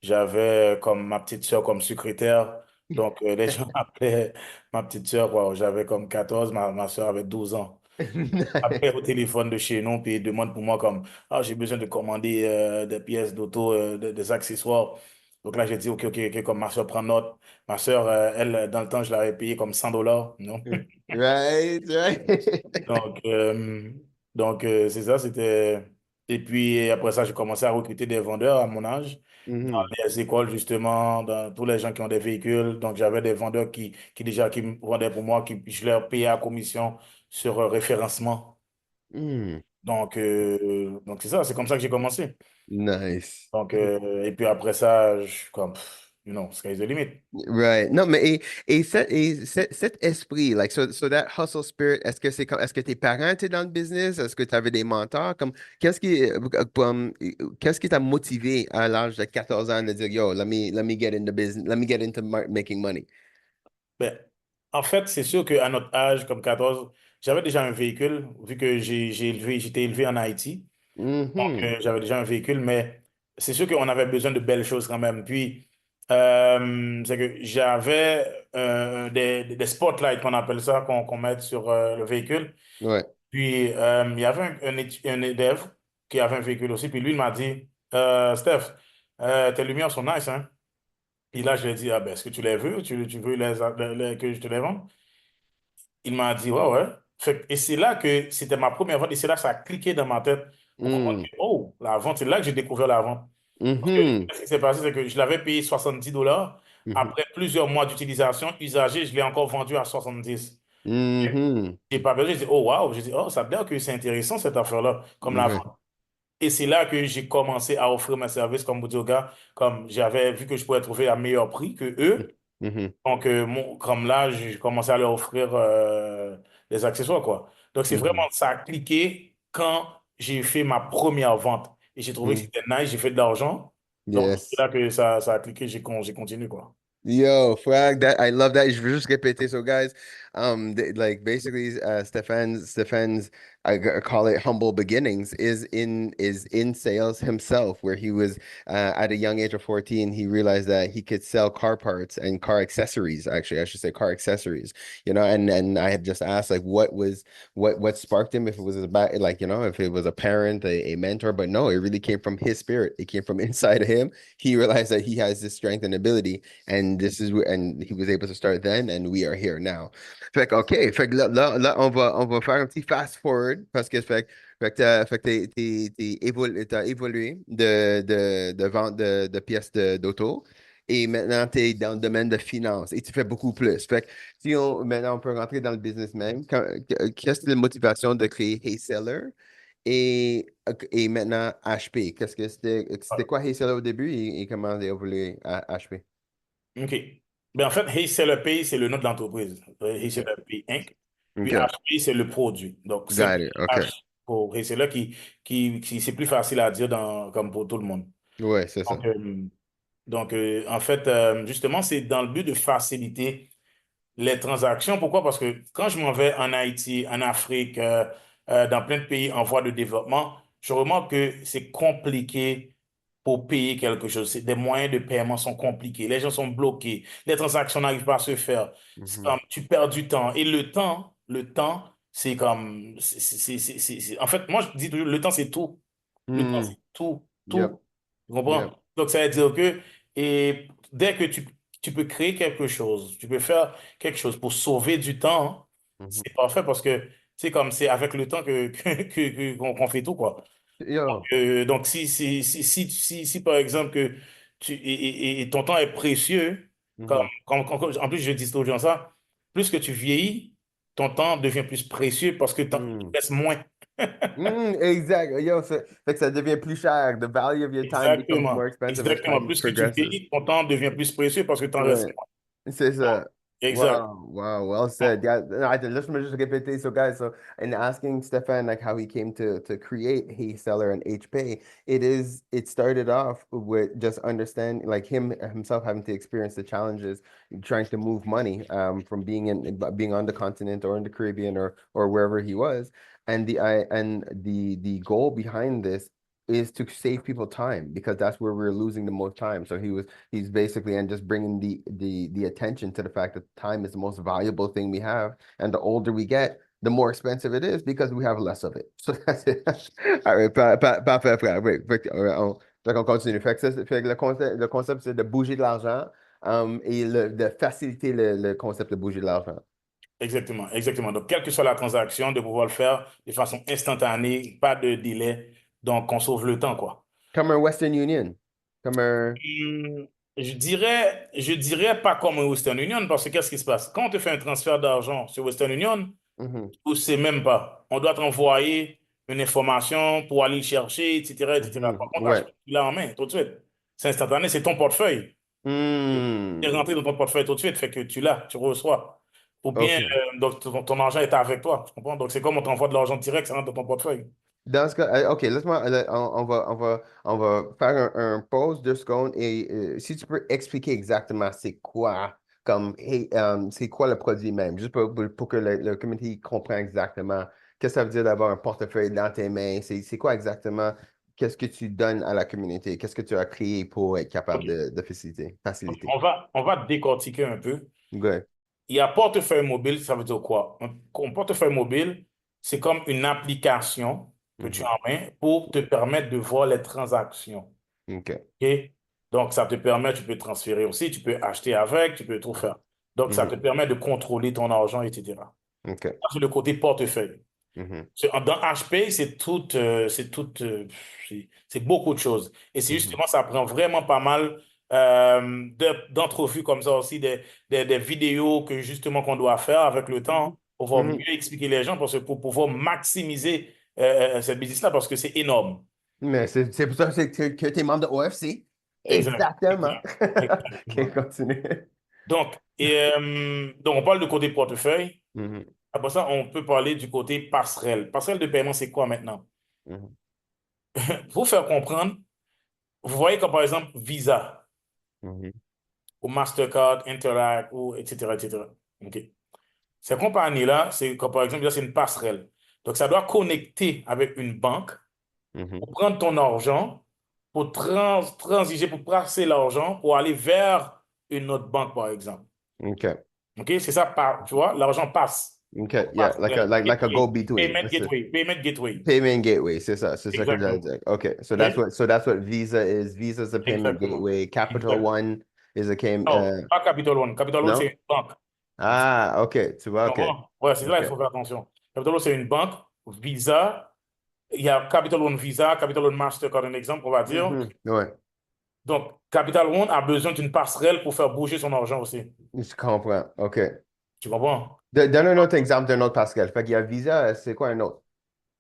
J'avais comme ma petite soeur comme secrétaire. Donc, les gens m'appelaient ma petite soeur, quoi. J'avais comme 14, ma soeur avait 12 ans. Après, au téléphone de chez nous, puis il demande pour moi comme, ah, j'ai besoin de commander des pièces d'auto, des accessoires. Donc là, j'ai dit, OK, OK, OK, comme ma soeur prend note. Ma soeur, elle, dans le temps, je l'avais payé comme $100, non? Right, right. Donc, c'est ça, c'était... Et puis, après ça, j'ai commencé à recruter des vendeurs à mon âge, dans Mhm. les écoles, justement, dans tous les gens qui ont des véhicules. Donc, j'avais des vendeurs qui me vendaient pour moi, je leur payais à commission sur référencement. Mm. Donc c'est ça, c'est comme ça que j'ai commencé. Nice. Et puis après ça, comme, sky's the limit. Right. Non, mais cet esprit, like, so that hustle spirit, est-ce que tes parents étaient dans le business? Est-ce que tu avais des mentors? Comme, qu'est-ce qui t'a motivé à l'âge de 14 ans de dire, yo, let me get into business, let me get into making money? Ben, en fait, c'est sûr qu'à notre âge, comme 14, j'avais déjà un véhicule, vu que j'étais élevé en Haïti. Donc, Mhm. j'avais déjà un véhicule, mais c'est sûr qu'on avait besoin de belles choses quand même. Puis, c'est que j'avais des spotlights, qu'on appelle ça, qu'on met sur le véhicule. Ouais. Puis, il y avait un élève qui avait un véhicule aussi. Puis lui, il m'a dit, Steph, tes lumières sont nice, hein? Et là, je lui ai dit, ah ben, est-ce que tu les veux? Tu veux que je te les vende? Il m'a dit, ouais, ouais. Et c'est là que c'était ma première vente. Et c'est là que ça a cliqué dans ma tête pour comprendre Mm. que, oh, la vente, c'est là que j'ai découvert la vente. Parce que Mhm. ce qui s'est passé, c'est que je l'avais payé $70. Mhm. Après plusieurs mois d'utilisation usagée, je l'ai encore vendu à 70. Mhm. J'ai pas besoin, j'ai dit, oh, waouh. J'ai dit, oh, ça veut dire que c'est intéressant cette affaire-là, comme la Ouais. vente. Et c'est là que j'ai commencé à offrir mes services comme vous dites aux gars, comme j'avais vu que je pouvais trouver à meilleur prix que eux. Mhm. Donc, comme là, j'ai commencé à leur offrir des accessoires, quoi. Donc, c'est vraiment, Mhm. ça a cliqué quand j'ai fait ma première vente. Et j'ai trouvé que Mhm. c'était nice, j'ai fait de l'argent. Donc, c'est Yes. là que ça a cliqué, j'ai continué, quoi. Yo, frag that. I love that. Je veux juste répéter. So, guys, like basically, Stéphane's call it humble beginnings, is in sales himself, where he was at a young age of 14, he realized that he could sell car parts and car accessories. Actually, I should say car accessories. And I had just asked like what sparked him, if it was about like if it was a parent, a mentor, but no, it really came from his spirit. It came from inside of him. He realized that he has this strength and ability, and and he was able to start then, and we are here now. Fait que, OK. Fait que là, on va faire un petit fast forward parce que t'as évolué de vente de pièces d'auto, et maintenant tu es dans le domaine de finance et tu fais beaucoup plus. Fait que si maintenant on peut rentrer dans le business même, qu'est-ce que la motivation de créer Hey Seller et maintenant HP? C'était quoi Hey Seller au début et comment a évolué à HP? OK. Ben, en fait, Hey Seller Pay, c'est le nom de l'entreprise. Hey Seller Pay Inc. Puis OK. HP, c'est le produit. Donc, c'est Got it. OK. H pour Hey Seller qui c'est plus facile à dire comme pour tout le monde. Ouais, c'est ça. Donc, en fait, justement, c'est dans le but de faciliter les transactions. Pourquoi? Parce que quand je m'en vais en Haïti, en Afrique, dans plein de pays en voie de développement, je remarque que c'est compliqué pour payer quelque chose. Des moyens de paiement sont compliqués. Les gens sont bloqués. Les transactions n'arrivent pas à se faire. C'est Mhm. comme, tu perds du temps. Et le temps, c'est comme, en fait, moi, je dis toujours, le temps, c'est tout. Le temps, Hmm. c'est tout, Yep. tout. Tu comprends? Yep. Donc, ça veut dire que et dès que tu peux créer quelque chose, tu peux faire quelque chose pour sauver du temps, Mhm. c'est parfait parce que c'est comme c'est avec le temps qu'on fait tout, quoi. Yo. Donc si, par exemple, que et ton temps est précieux, Mhm. en plus, je dis aux gens ça, plus que tu vieillis, ton temps devient plus précieux parce que tu Hmm. restes moins. Exact. Yo, fait que ça devient plus cher. The value of your time becomes more Exactement. expensive as Exactement. time Plus que tu progresses. vieillis, ton temps devient plus précieux parce que tu en restes Ouais. moins. C'est ça. Exact. Wow, wow, well said. Yeah, no, let's just répéter. So, guys, so in asking Stefan like how he came to create Hey Seller and HPay, it started off with just understand like him himself having to experience the challenges trying to move money from being on the continent or in the Caribbean or wherever he was, and the goal behind this is to save people time because that's where we're losing the most time. So he's basically and just bringing the attention to the fact that time is the most valuable thing we have, and the older we get, the more expensive it is because we have less of it. So that's it. All right, parfait, frère. Oui, fait qu'on continue. Fait que le concept, c'est de bouger de l'argent et de faciliter le concept de bouger de l'argent. Exactement, exactement. Donc, quelle que soit la transaction, de pouvoir le faire de façon instantanée, pas de délai. Donc, on sauve le temps, quoi. Comme un Western Union. Comme un... Hum, je dirais pas comme un Western Union parce que qu'est-ce qui se passe? Quand on te fait un transfert d'argent sur Western Union, Mhm, tu ne sais même pas. On doit t'envoyer une information pour aller le chercher, etc., etc. Par contre, ouais. acheter, tu l'as en main tout de suite. C'est instantané, c'est ton portefeuille. C'est Hmm, rentré dans ton portefeuille tout de suite, fait que tu l'as, tu reçois. Ou bien, OK. donc ton argent est avec toi, tu comprends? Donc, c'est comme on t'envoie de l'argent direct, ça rentre dans ton portefeuille. Dans ce cas, OK, laisse-moi, on va faire un pause 2 secondes et si tu peux expliquer exactement c'est quoi, hey, c'est quoi le produit même, juste pour que le community comprenne exactement qu'est-ce que ça veut dire d'avoir un portefeuille dans tes mains, c'est quoi exactement, qu'est-ce que tu donnes à la communauté, qu'est-ce que tu as créé pour être capable OK. de faciliter, Donc, faciliter. on va décortiquer un peu. Good. Il y a portefeuille mobile, ça veut dire quoi? Un portefeuille mobile, c'est comme une application que tu Mhm. as en main pour te permettre de voir les transactions. OK. OK? Donc, ça te permet, tu peux transférer aussi, tu peux acheter avec, tu peux tout faire. Donc, ça te Mhm. permet de contrôler ton argent, etc. OK. Ça, c'est le côté portefeuille. Mhm. Dans HP, c'est beaucoup de choses. Et c'est Mhm. justement, ça prend vraiment pas mal d'entrevues comme ça aussi, des vidéos que justement qu'on doit faire avec le temps pour pouvoir mieux Mhm. expliquer les gens, parce que pour pouvoir maximiser cette business-là, parce que c'est énorme. Mais c'est pour ça que tu es membre de OFC. Exact, Exactement. exact, OK, exactement. continue. Donc, on parle du côté portefeuille. Mhm, Après ça, on peut parler du côté passerelle. Passerelle de paiement, c'est quoi maintenant? mhm, Pour faire comprendre, vous voyez comme par exemple Visa mhm, ou Mastercard, Interact, ou etc., etc. OK. Ces compagnies-là, c'est comme par exemple, là, c'est une passerelle. Donc, ça doit connecter avec une banque Mhm. pour prendre ton argent, pour transiger, pour passer l'argent, pour aller vers une autre banque, par exemple. Okay. OK? C'est ça, tu vois, l'argent passe. Okay. Yeah. Like a like a go between. Payment gateway. Payment gateway, c'est ça que j'allais Exactement. dire. Okay, so OK? that's what Visa is. Visa's a payment Exactement. gateway. Capital Exact. One is a came. Non, pas Capital One. Capital One, No? c'est une banque. Ah, okay. Tu vois, okay. Ouais, c'est là il Okay. faut faire attention. Capital One, c'est une banque. Visa, il y a Capital One Visa, Capital One Mastercard, un exemple, on va dire. Mhm. Ouais, Donc, Capital One a besoin d'une passerelle pour faire bouger son argent aussi. je comprends. Okay. Tu comprends? Donne un autre exemple d'un autre Pascal. Fait qu'il y a Visa, c'est quoi un autre?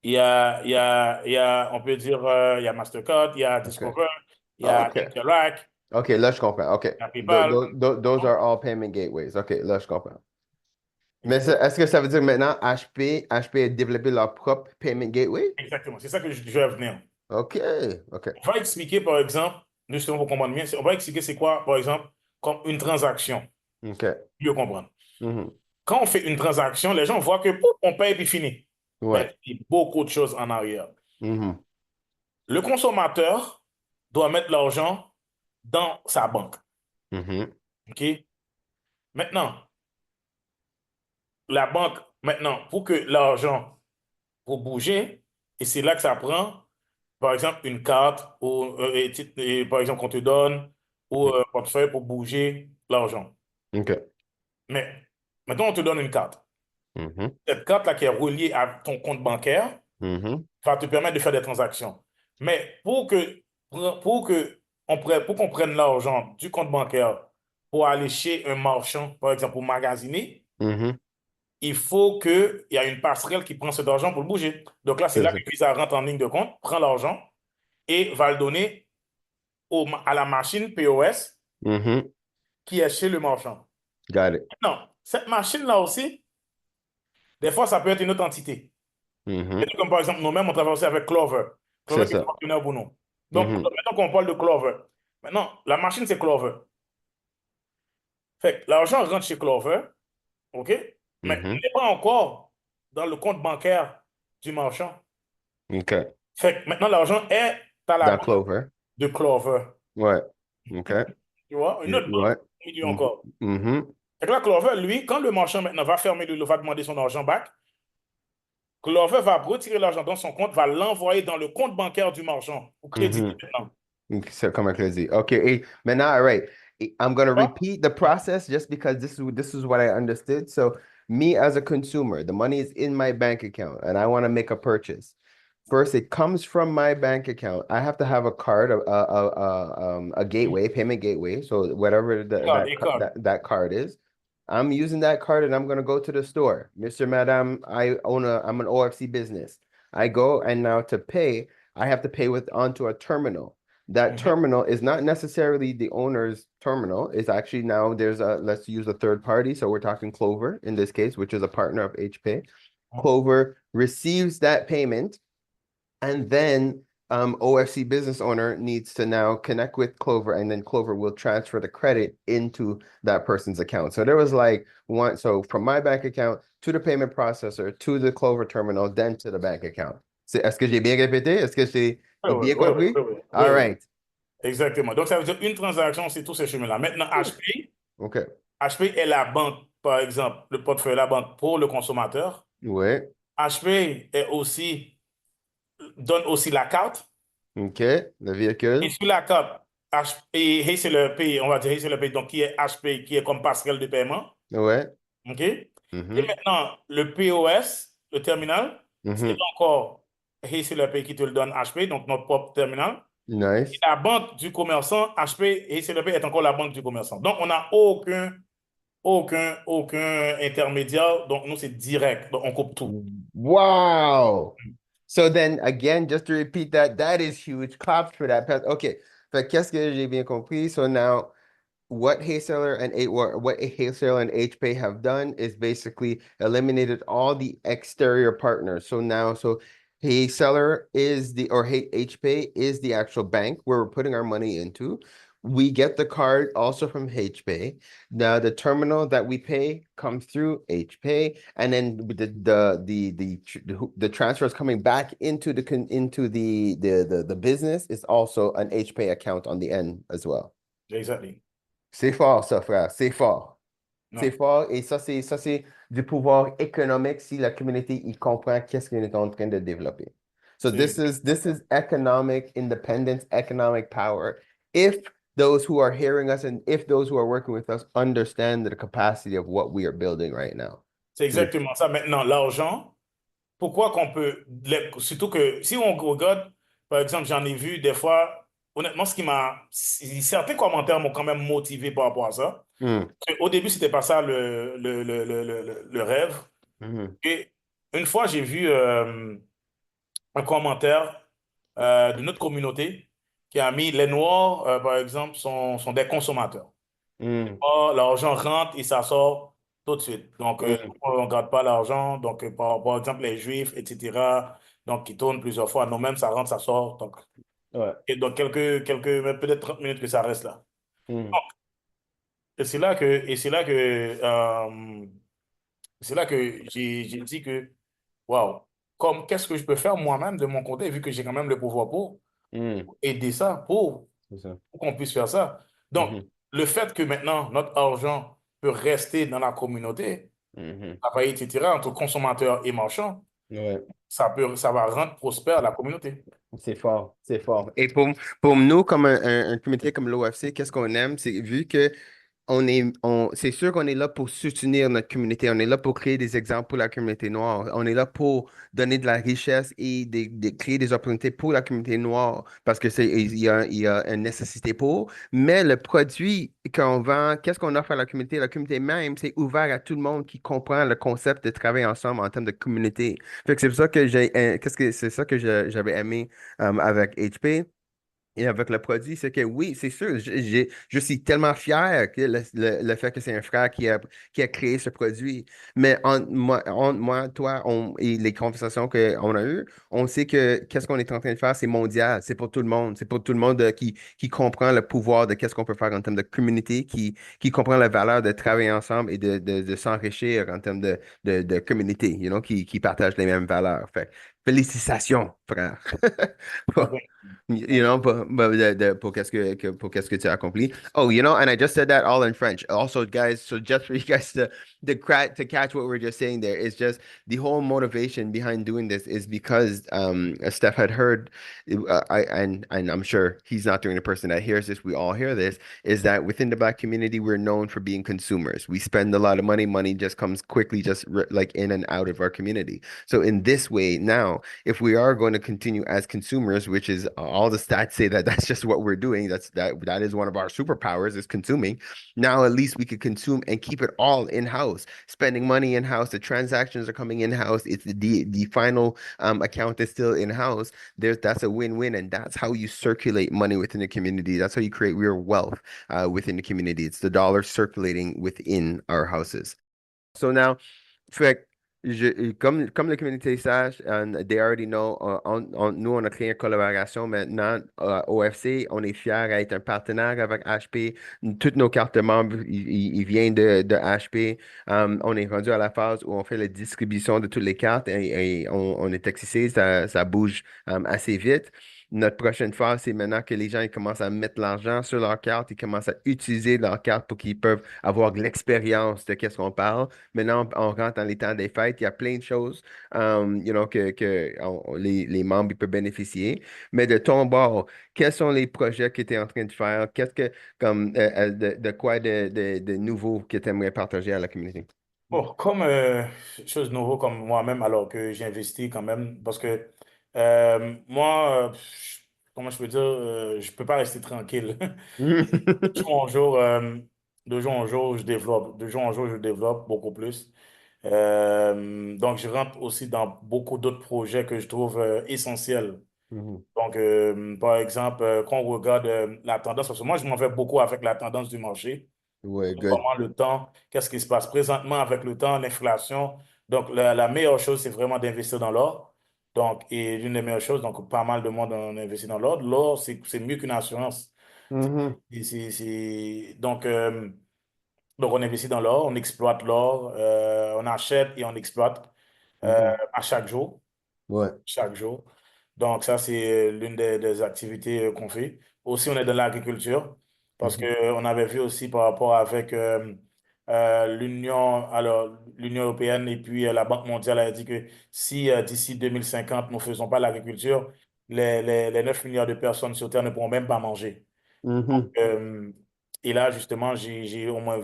On peut dire, il y a Mastercard, il y a Discover, il y Ah, a okay. Interac, Okay, là, je comprends. Okay. il y a PayPal. Those are all payment gateways. Okay, là, je comprends. Mais est-ce que ça veut dire maintenant HP a développé leur propre payment gateway? Exactement, c'est ça que je vais venir. OK, OK. On va expliquer, par exemple, justement pour comprendre bien, on va expliquer c'est quoi, par exemple, comme une transaction. OK. Mieux comprendre. Mhm. Quand on fait une transaction, les gens voient que pouf, on paye puis fini. Ouais. Mais il y a beaucoup de choses en arrière. Mhm. Le consommateur doit mettre l'argent dans sa banque. Mhm. OK? Maintenant, la banque, pour que l'argent, pour bouger, et c'est là que ça prend, par exemple, une carte, ou, par exemple, qu'on te donne, ou un portefeuille pour bouger l'argent. OK. Mais maintenant, on te donne une carte. Mhm. Cette carte-là qui est reliée à ton compte bancaire Mhm. va te permettre de faire des transactions. Mais pour qu'on prenne l'argent du compte bancaire pour aller chez un marchand, par exemple, pour magasiner, Mhm. il faut qu'il y ait une passerelle qui prend cet argent pour le bouger. Donc là, c'est C'est là ça. que Visa rentre en ligne de compte, prend l'argent et va le donner à la machine POS Mhm. qui est chez le marchand. Got it. Non, cette machine-là aussi, des fois, ça peut être une autre entité. Mhm. Comme par exemple, nous-mêmes, on travaille aussi avec Clover. Clover C'est qui est ça. partenaire pour nous. Donc, Mhm. maintenant qu'on parle de Clover, maintenant, la machine, c'est Clover. Fait que l'argent rentre chez Clover, OK? Mais il Mhm. n'est pas encore dans le compte bancaire du marchand. OK. Fait que maintenant, l'argent est à la Dans banque Clover. de Clover. Ouais. OK. Tu vois? Une autre Ouais. banque, au milieu Mhm. encore. Mhm. Fait que là, Clover, lui, quand le marchand maintenant va fermer, va demander son argent back, Clover va retirer l'argent dans son compte, va l'envoyer dans le compte bancaire du marchand pour créditer Mhm. maintenant. So comme un crédit. Okay. Now, all right. I'm gonna Ah, repeat the process just because this is what I understood. So me as a consumer, the money is in my bank account and I want to make a purchase. First, it comes from my bank account. I have to have a card, a gateway, payment gateway. So whatever card. that card is, I'm using that card and I'm gonna go to the store. Mr. Madam, I'm an OFC business. I go and now to pay, I have to pay with onto a terminal. That terminal is not necessarily the owner's terminal. It's actually now let's use a third party. So we're talking Clover in this case, which is a partner of HP. Clover receives that payment, and then OFC business owner needs to now connect with Clover, and then Clover will transfer the credit into that person's account. So there was like so from my bank account to the payment processor to the Clover terminal, then to the bank account. Est-ce que j'ai bien répété? Est-ce que j'ai bien compris? All right. Exactement. Donc, ça veut dire une transaction, c'est tous ces chemins-là. Maintenant, HP, OK. HP est la banque, par exemple, le portefeuille, la banque pour le consommateur. Ouais. HP donne aussi la carte. OK. Le véhicule. Et sur la carte, HP, c'est le pays, on va dire, c'est le pays, donc qui est HP, qui est comme passerelle de paiement. Ouais. OK? Et Mhm. maintenant, le POS, le terminal, c'est Mhm. encore, c'est le pays qui te le donne HP, donc notre propre terminal. Et Nice. la banque du commerçant, HP et CLP est encore la banque du commerçant. Donc, on n'a aucun intermédiaire. Donc, nous, c'est direct. Donc, on coupe tout. Wow. So then again, just to repeat that is huge. Claps for that. Okay. Fait qu'est-ce que j'ai bien compris? So now what Hayseller and HP have done is basically eliminated all the exterior partners. So now, Hayseller is HP is the actual bank where we're putting our money into. We get the card also from HPay. Now the terminal that we pay comes through HPay, and then the transfers coming back into the business is also an HPay account on the end as well. Exactly. C'est fort, ça, frère. C'est fort. C'est Ouais. fort. Et ça, c'est du pouvoir économique si la communauté y comprend qu'est-ce qu'on est en train de développer. So C'est this is economic independence, economic power. If those who are hearing us and if those who are working with us understand the capacity of what we are building right now. c'est exactement ça. Maintenant, l'argent, pourquoi qu'on peut, surtout que si on regarde, par exemple, j'en ai vu des fois, honnêtement, certains commentaires m'ont quand même motivé par rapport à ça. Mm, Au début, c'était pas ça le rêve. mhm, Et une fois, j'ai vu un commentaire de notre communauté qui a mis les Noirs, par exemple, sont des consommateurs. mm, L'argent rentre et ça sort tout de suite. Donc, mm. on ne garde pas l'argent. Donc, par exemple, les Juifs, etc., donc, qui tournent plusieurs fois. Nous-mêmes, ça rentre, ça sort. Donc, Ouais. et donc mais peut-être 30 minutes que ça reste là. Mm, Donc, c'est là que j'ai dit que, waouh, comme qu'est-ce que je peux faire moi-même de mon côté, vu que j'ai quand même le pouvoir pour mm. aider ça, C'est ça. pour qu'on puisse faire ça. Donc, Mhm, le fait que maintenant, notre argent peut rester dans la communauté, mhm. travailler, etc., entre consommateurs et marchands, Ouais. ça va rendre prospère la communauté. C'est fort, c'est fort. Et pour nous, comme un comité comme l'OFC, qu'est-ce qu'on aime? C'est vu que c'est sûr qu'on est là pour soutenir notre communauté. On est là pour créer des exemples pour la communauté noire. On est là pour donner de la richesse et créer des opportunités pour la communauté noire parce que il y a une nécessité pour. Mais le produit qu'on vend, qu'est-ce qu'on offre à la communauté même, c'est ouvert à tout le monde qui comprend le concept de travailler ensemble en termes de communauté. Fait que c'est pour ça que c'est ça que j'avais aimé avec HP. Et avec le produit, c'est que oui, c'est sûr, je suis tellement fier que le fait que c'est un frère qui a créé ce produit. Mais entre moi, toi et les conversations qu'on a eues, on sait que qu'est-ce qu'on est en train de faire, c'est mondial, c'est pour tout le monde. C'est pour tout le monde qui comprend le pouvoir de qu'est-ce qu'on peut faire en termes de communauté, qui comprend la valeur de travailler ensemble et de s'enrichir en termes de communauté, qui partagent les mêmes valeurs. Fait, félicitations, frère. Pour pour qu'est-ce que tu as accompli. Oh, and I just said that all in French. Also, guys, so just for you guys to catch what we're just saying there, it's just the whole motivation behind doing this is because Steph had heard, and I'm sure he's not the only person that hears this. We all hear this. Is that within the Black community, we're known for being consumers. We spend a lot of money. Money just comes quickly, just like in and out of our community. So in this way, now, if we are going to continue as consumers, which is all the stats say that that's just what we're doing. That is one of our superpowers is consuming. Now at least we could consume and keep it all in house, spending money in house. The transactions are coming in house. It's the final account is still in house. That's a win-win, and that's how you circulate money within the community. That's how you create real wealth within the community. It's the dollar circulating within our houses. So now, fait comme la communauté sache, and they already know, nous, on a créé une collaboration maintenant, OFC, on est fiers à être un partenaire avec HP. Toutes nos cartes de membres, ils viennent de HP. On est rendu à la phase où on fait la distribution de toutes les cartes et on est excité, ça bouge assez vite. Notre prochaine phase, c'est maintenant que les gens ils commencent à mettre l'argent sur leur carte, ils commencent à utiliser leur carte pour qu'ils peuvent avoir de l'expérience de qu'est-ce qu'on parle. Maintenant, on rentre dans les temps des fêtes. Il y a plein de choses que les membres ils peuvent bénéficier. Mais de ton bord, quels sont les projets que tu es en train de faire? Qu'est-ce que, comme, de quoi de nouveau que tu aimerais partager à la communauté? Bon, comme chose nouveau comme moi-même, alors que j'ai investi quand même, parce que moi, comment je peux dire, je peux pas rester tranquille. De jour en jour, de jour en jour, je développe. De jour en jour, je développe beaucoup plus. Donc, je rentre aussi dans beaucoup d'autres projets que je trouve essentiels. Mhm. Donc, par exemple, quand on regarde la tendance, parce que moi, je m'en vais beaucoup avec la tendance du marché. Ouais, good. Comment le temps, qu'est-ce qui se passe présentement avec le temps, l'inflation. Donc, la meilleure chose, c'est vraiment d'investir dans l'or. Donc, et l'une des meilleures choses, donc pas mal de monde en investit dans l'or. L'or, c'est mieux qu'une assurance. Mhm. Donc, on investit dans l'or, on exploite l'or, on achète et on exploite Mhm. à chaque jour. Ouais. Chaque jour. Donc, ça, c'est l'une des activités qu'on fait. Aussi, on est dans l'agriculture parce Mhm. qu'on avait vu aussi par rapport avec l'Union européenne et puis la Banque mondiale a dit que si d'ici 2050, nous ne faisons pas l'agriculture, les 9 milliards de personnes sur Terre ne pourront même pas manger. Mhm. Euh, et là, justement, j'ai au moins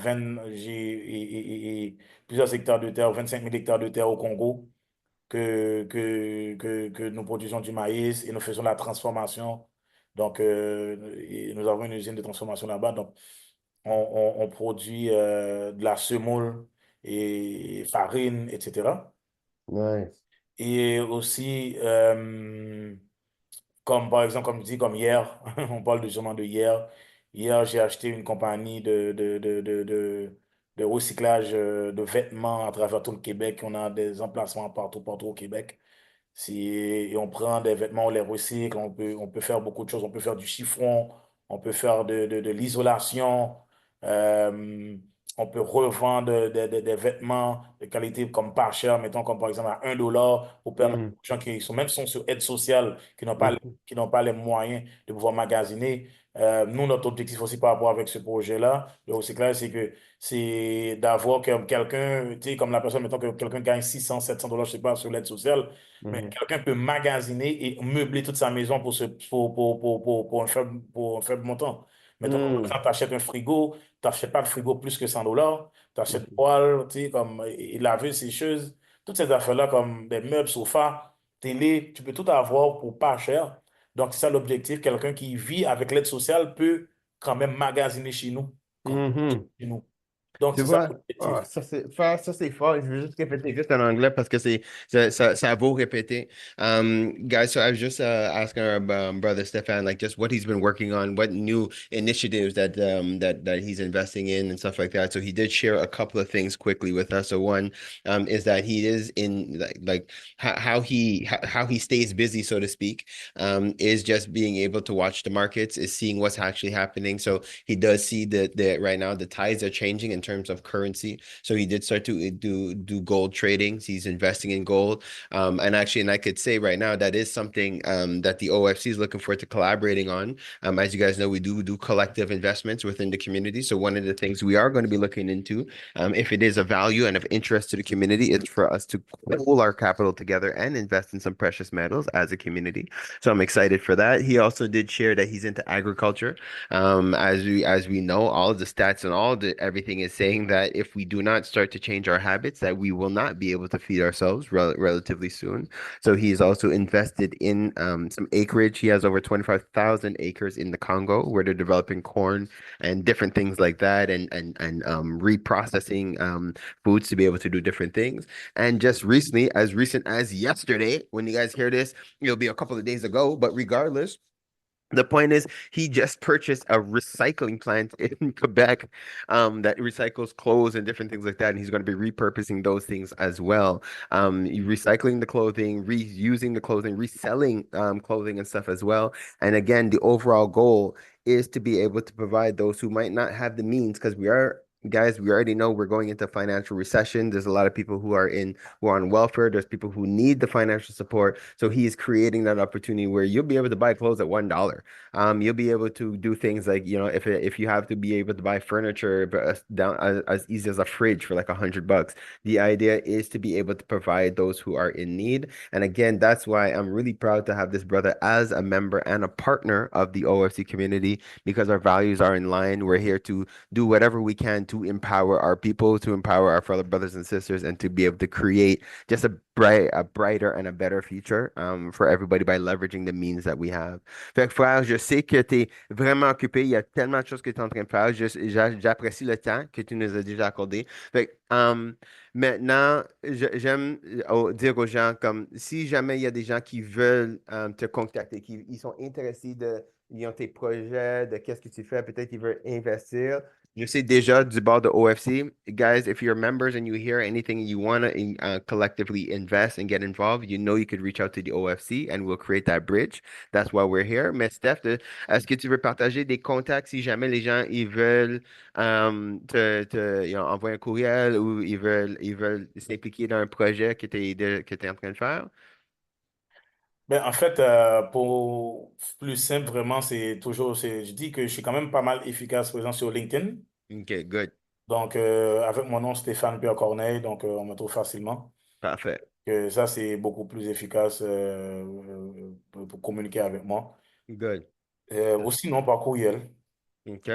plusieurs hectares de terre, 25 000 hectares de terre au Congo que nous produisons du maïs et nous faisons la transformation. Donc, et nous avons une usine de transformation là-bas. Donc, on produit de la semoule et farine, etc. Nice. Et aussi, comme par exemple, comme je dis, comme hier, on parle justement de hier. Hier, j'ai acheté une compagnie de recyclage de vêtements à travers tout le Québec. On a des emplacements partout au Québec. Et on prend des vêtements, on les recycle, on peut faire beaucoup de choses. On peut faire du chiffon, on peut faire de l'isolation, euh, on peut revendre des vêtements de qualité comme pas cher, mettons comme par exemple à 1 dollar pour permettre Mhm. aux gens qui sont même sont sur aide sociale, Mhm. qui n'ont pas les moyens de pouvoir magasiner. Nous, notre objectif aussi par rapport avec ce projet-là, le recyclage, c'est d'avoir quelqu'un, tu sais, comme la personne, mettons que quelqu'un gagne 600, 700 dollars, je sais pas, sur l'aide sociale. Mais Mhm. quelqu'un peut magasiner et meubler toute sa maison pour un faible montant. Mettons, par Mhm. exemple, tu achètes un frigo, tu n'achètes pas le frigo plus que 100 dollars, tu achètes Mhm. poêle, tu sais, comme et laver ces choses, toutes ces affaires-là, comme des meubles, sofas, télé, tu peux tout avoir pour pas cher. Donc, c'est ça l'objectif. Quelqu'un qui vit avec l'aide sociale peut quand même magasiner chez nous. Mhm. Chez nous. Donc, Tu c'est ça vois, l'objectif. ça c'est fort. Je veux juste répéter juste en anglais parce que ça vaut répéter. Guys, so I was just asking our brother Stefan, like just what he's been working on, what new initiatives that he's investing in and stuff like that. So he did share a couple of things quickly with us. So one is that he is in like how he stays busy, so to speak, is just being able to watch the markets, is seeing what's actually happening. So he does see that right now the tides are changing in terms of currency. So he did start to do gold trading. He's investing in gold. And I could say right now that is something that the OFC is looking forward to collaborating on. As you guys know, we do collective investments within the community. So one of the things we are going to be looking into, if it is of value and of interest to the community, is for us to pool our capital together and invest in some precious metals as a community. So I'm excited for that. He also did share that he's into agriculture. As we know, all of the stats and all the everything is saying that if we do not start to change our habits, that we will not be able to feed ourselves relatively soon. So he's also invested in some acreage. He has over 25,000 acres in the Congo where they're developing corn and different things like that, and reprocessing foods to be able to do different things. And just recently, as recent as yesterday, when you guys hear this, it'll be a couple of days ago, but regardless, the point is, he just purchased a recycling plant in Quebec that recycles clothes and different things like that. And he's going to be repurposing those things as well. Recycling the clothing, reusing the clothing, reselling clothing and stuff as well. And again, the overall goal is to be able to provide those who might not have the means, because guys, we already know we're going into financial recession. There's a lot of people who are on welfare. There's people who need the financial support. So he is creating that opportunity where you'll be able to buy clothes at $1. You'll be able to do things like, if you have to be able to buy furniture, but down as easy as a fridge for like $100. The idea is to be able to provide those who are in need. And again, that's why I'm really proud to have this brother as a member and a partner of the OFC community, because our values are in line. We're here to do whatever we can to empower our people, to empower our fellow brothers and sisters, and to be able to create just a brighter and a better future for everybody by leveraging the means that we have. Fait que frère, je sais que tu es vraiment occupé. Il y a tellement de choses que tu es en train de faire. J'apprécie le temps que tu nous as déjà accordé. Fait que, maintenant, j'aime dire aux gens comme si jamais il y a des gens qui veulent te contacter, ils sont intéressés ils ont tes projets, de qu'est-ce que tu fais, peut-être ils veulent investir. Je sais déjà du bord de OFC. Guys, if you're members and you hear anything you want to collectively invest and get involved, you know you could reach out to the OFC and we'll create that bridge. That's why we're here. Mais Steph, est-ce que tu veux partager des contacts si jamais les gens ils veulent envoyer un courriel ou ils veulent s'impliquer dans un projet que tu es en train de faire? Ben, en fait, pour plus simple, vraiment, je dis que je suis quand même pas mal efficace, par exemple, sur LinkedIn. OK, good. Donc, avec mon nom, Stéphane Pierre Corneille, donc on me trouve facilement. Parfait. Ça, c'est beaucoup plus efficace pour communiquer avec moi. Good. Aussi, non, par courriel. OK.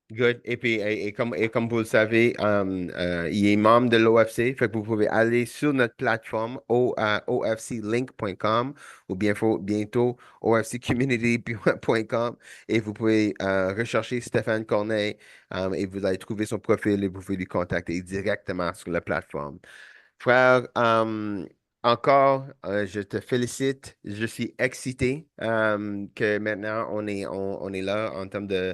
Good. Et puis, comme vous le savez, il est membre de l'OFC, fait que vous pouvez aller sur notre plateforme ofclink.com ou bientôt ofccommunity.com et vous pouvez rechercher Stéphane Corneille et vous allez trouver son profil et vous pouvez lui contacter directement sur la plateforme. Frère, encore, je te félicite. Je suis excité que maintenant on est là en termes de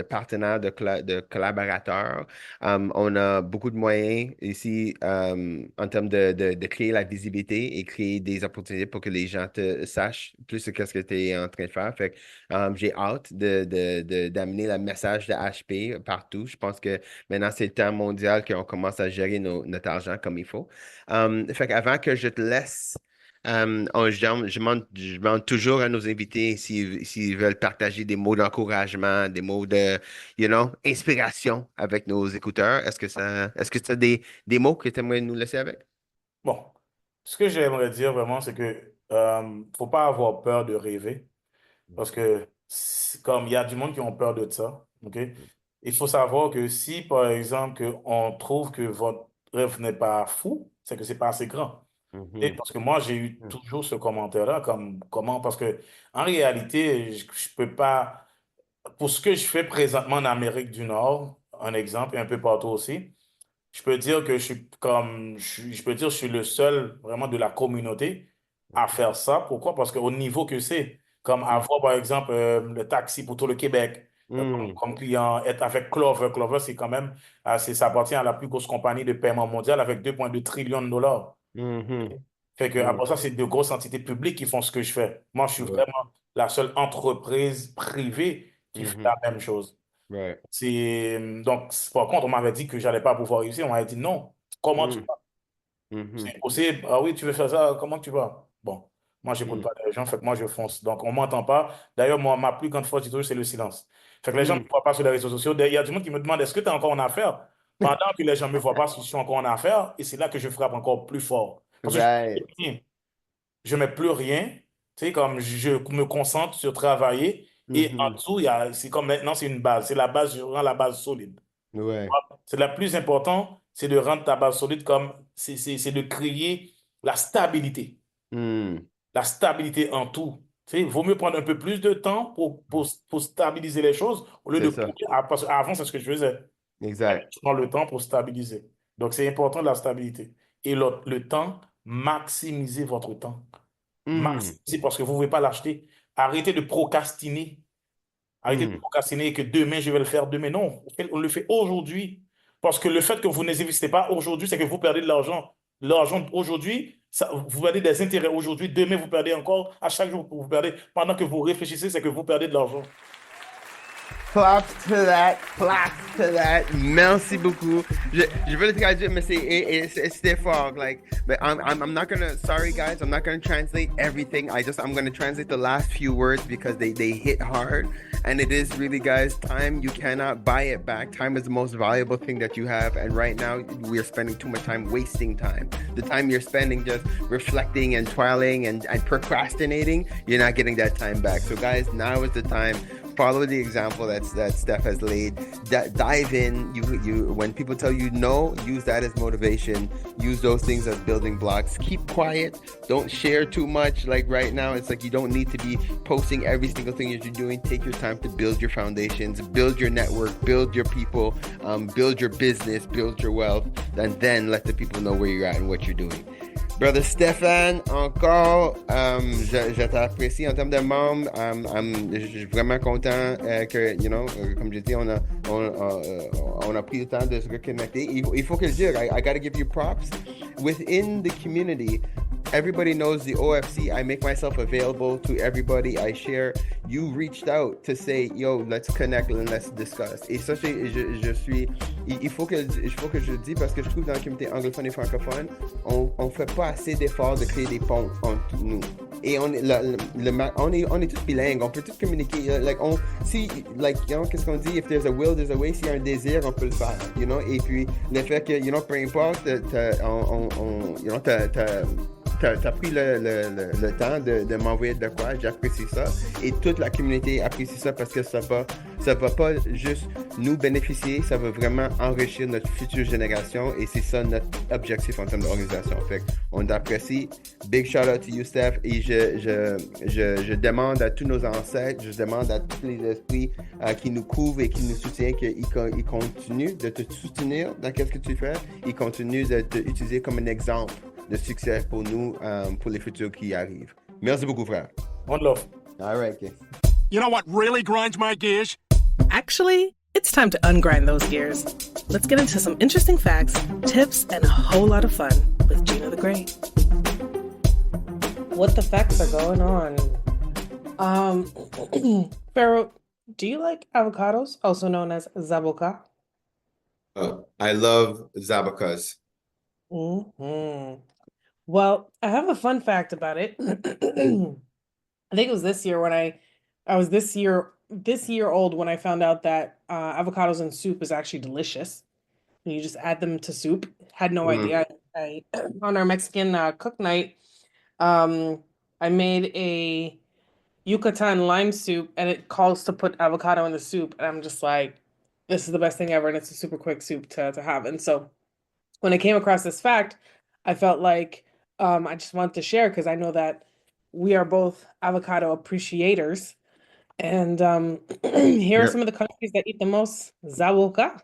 partenaires, de collaborateurs. On a beaucoup de moyens ici en termes de créer la visibilité et créer des opportunités pour que les gens te sachent plus de ce que tu es en train de faire. Fait que, j'ai hâte d'amener le message de HP partout. Je pense que maintenant, c'est le temps mondial qu'on commence à gérer notre argent comme il faut. Fait qu'avant que je te laisse, je demande toujours à nos invités s'ils veulent partager des mots d'encouragement, des mots de, inspiration avec nos écouteurs. Est-ce que tu as des mots que tu aimerais nous laisser avec? Bon, ce que j'aimerais dire vraiment, c'est que faut pas avoir peur de rêver. Parce que comme il y a du monde qui ont peur de ça, ok? Il faut savoir que si, par exemple, on trouve que votre rêve n'est pas fou, c'est que c'est pas assez grand. Et Mhm. parce que moi, j'ai eu toujours ce commentaire-là, comme comment, parce que en réalité, je peux pas, pour ce que je fais présentement en Amérique du Nord, un exemple, et un peu partout aussi, je peux dire que je peux dire que je suis le seul vraiment de la communauté à faire ça. Pourquoi? Parce qu'au niveau que c'est, comme avoir par exemple le taxi pour tout le Québec, Mhm. comme client, être avec Clover. Clover, c'est quand même, ça appartient à la plus grosse compagnie de paiement mondial avec 2,2 trillions de dollars. Mhm. Fait que Mhm. après ça, c'est de grosses entités publiques qui font ce que je fais. Moi, je suis Ouais. vraiment la seule entreprise privée qui fait la Mhm. même chose. Ouais. Donc, par contre, on m'avait dit que j'allais pas pouvoir réussir. On m'avait dit non. Comment tu Mhm. c'est Mhm. impossible. Ah oui, tu veux faire ça, comment tu vas? Bon, moi, j'écoute Mhm. pas les gens, fait que moi, je fonce. Donc, on m'entend pas. D'ailleurs, moi, ma plus grande force, j'ai toujours, c'est le silence. Fait que les gens ne me Mhm. voient pas sur les réseaux sociaux. Il y a du monde qui me demande, est-ce que tu es encore en affaires? Pendant que les gens ne me voient pas si je suis encore en affaires, et c'est là que je frappe encore plus fort. Parce que Right. je mets plus rien. Tu sais, comme je me concentre sur travailler. Et en Mhm. dessous, c'est comme maintenant, c'est une base. C'est la base, je rends la base solide. Ouais. C'est la plus important, c'est de rendre ta base solide comme c'est de créer la stabilité. Mhm. La stabilité en tout. Tu sais, vaut mieux prendre un peu plus de temps pour stabiliser les choses au lieu de C'est ça. courir. Parce qu'avant, c'est ce que je faisais. Exact. Je prends le temps pour stabiliser. Donc, c'est important la stabilité. Et le temps, maximisez votre temps. Mhm. Maximisez parce que vous ne pouvez pas l'acheter. Arrêtez de procrastiner. Arrêtez de Mhm. procrastiner que demain, je vais le faire demain. Non, on le fait aujourd'hui. Parce que le fait que vous n'investissez pas aujourd'hui, c'est que vous perdez de l'argent. L'argent aujourd'hui, vous perdez des intérêts aujourd'hui. Demain, vous perdez encore. À chaque jour, vous perdez. Pendant que vous réfléchissez, c'est que vous perdez de l'argent. Claps to that, claps to that. Merci beaucoup. Je veux le traduire, mais c'était fort. Like, but I'm not gonna. Sorry, guys, I'm not gonna translate everything. I'm gonna translate the last few words because they hit hard, and it is really, guys. Time you cannot buy it back. Time is the most valuable thing that you have, and right now we are spending too much time wasting time. The time you're spending just reflecting and toiling and procrastinating, you're not getting that time back. So, guys, now is the time. Follow the example that Steph has laid. Dive in. You when people tell you no, use that as motivation. Use those things as building blocks. Keep quiet. Don't share too much. Like right now, it's like you don't need to be posting every single thing that you're doing. Take your time to build your foundations, build your network, build your people, build your business, build your wealth, and then let the people know where you're at and what you're doing. Brother Stéphane, encore, je t'apprécie en termes de membre. Je suis vraiment content que, comme je dis, on a on a pris le temps de se reconnecter. Il faut que le dire, I gotta give you props. Within the community, everybody knows the OFC. I make myself available to everybody. I share. You reached out to say, yo, let's connect and let's discuss. Et ça, je suis. Il faut que je le dise parce que je trouve dans la communauté anglophone et francophone, on fait pas assez d'efforts de créer des ponts entre nous. Et on est tous bilingues, on peut tous communiquer. Qu'est-ce qu'on dit? If there's a will, there's a way. S'il y a un désir, on peut le faire, you know. Et puis le fait que, you know, peu importe, t'as pris le temps de m'envoyer de quoi, j'apprécie ça. Et toute la communauté apprécie ça parce que ça va pas juste nous bénéficier, ça va vraiment enrichir notre future génération et c'est ça notre objectif en termes d'organisation. Fait on apprécie. Big shout out to you, Steph. Et je demande à tous nos ancêtres, je demande à tous les esprits qui nous couvrent et qui nous soutiennent qu'ils continuent de te soutenir dans ce que tu fais. Ils continuent de te utiliser comme un exemple de succès pour nous, pour les futurs qui arrivent. Merci beaucoup, frère. One love. All right, okay. You know what really grinds my gears? Actually, it's time to ungrind those gears. Let's get into some interesting facts, tips, and a whole lot of fun with Gina the Great. What the facts are going on? Pharaoh, do you like avocados, also known as zaboka? I love zabakas. Mm-hmm. Well, I have a fun fact about it. I think it was this year when I was this year old when I found out that avocados in soup is actually delicious. And you just add them to soup. Had no idea. I on our Mexican cook night, I made a Yucatan lime soup, and it calls to put avocado in the soup, and I'm just like, this is the best thing ever, and it's a super quick soup to have. And so when I came across this fact, I felt like I just wanted to share because I know that we are both avocado appreciators. And here are some of the countries that eat the most zawoka.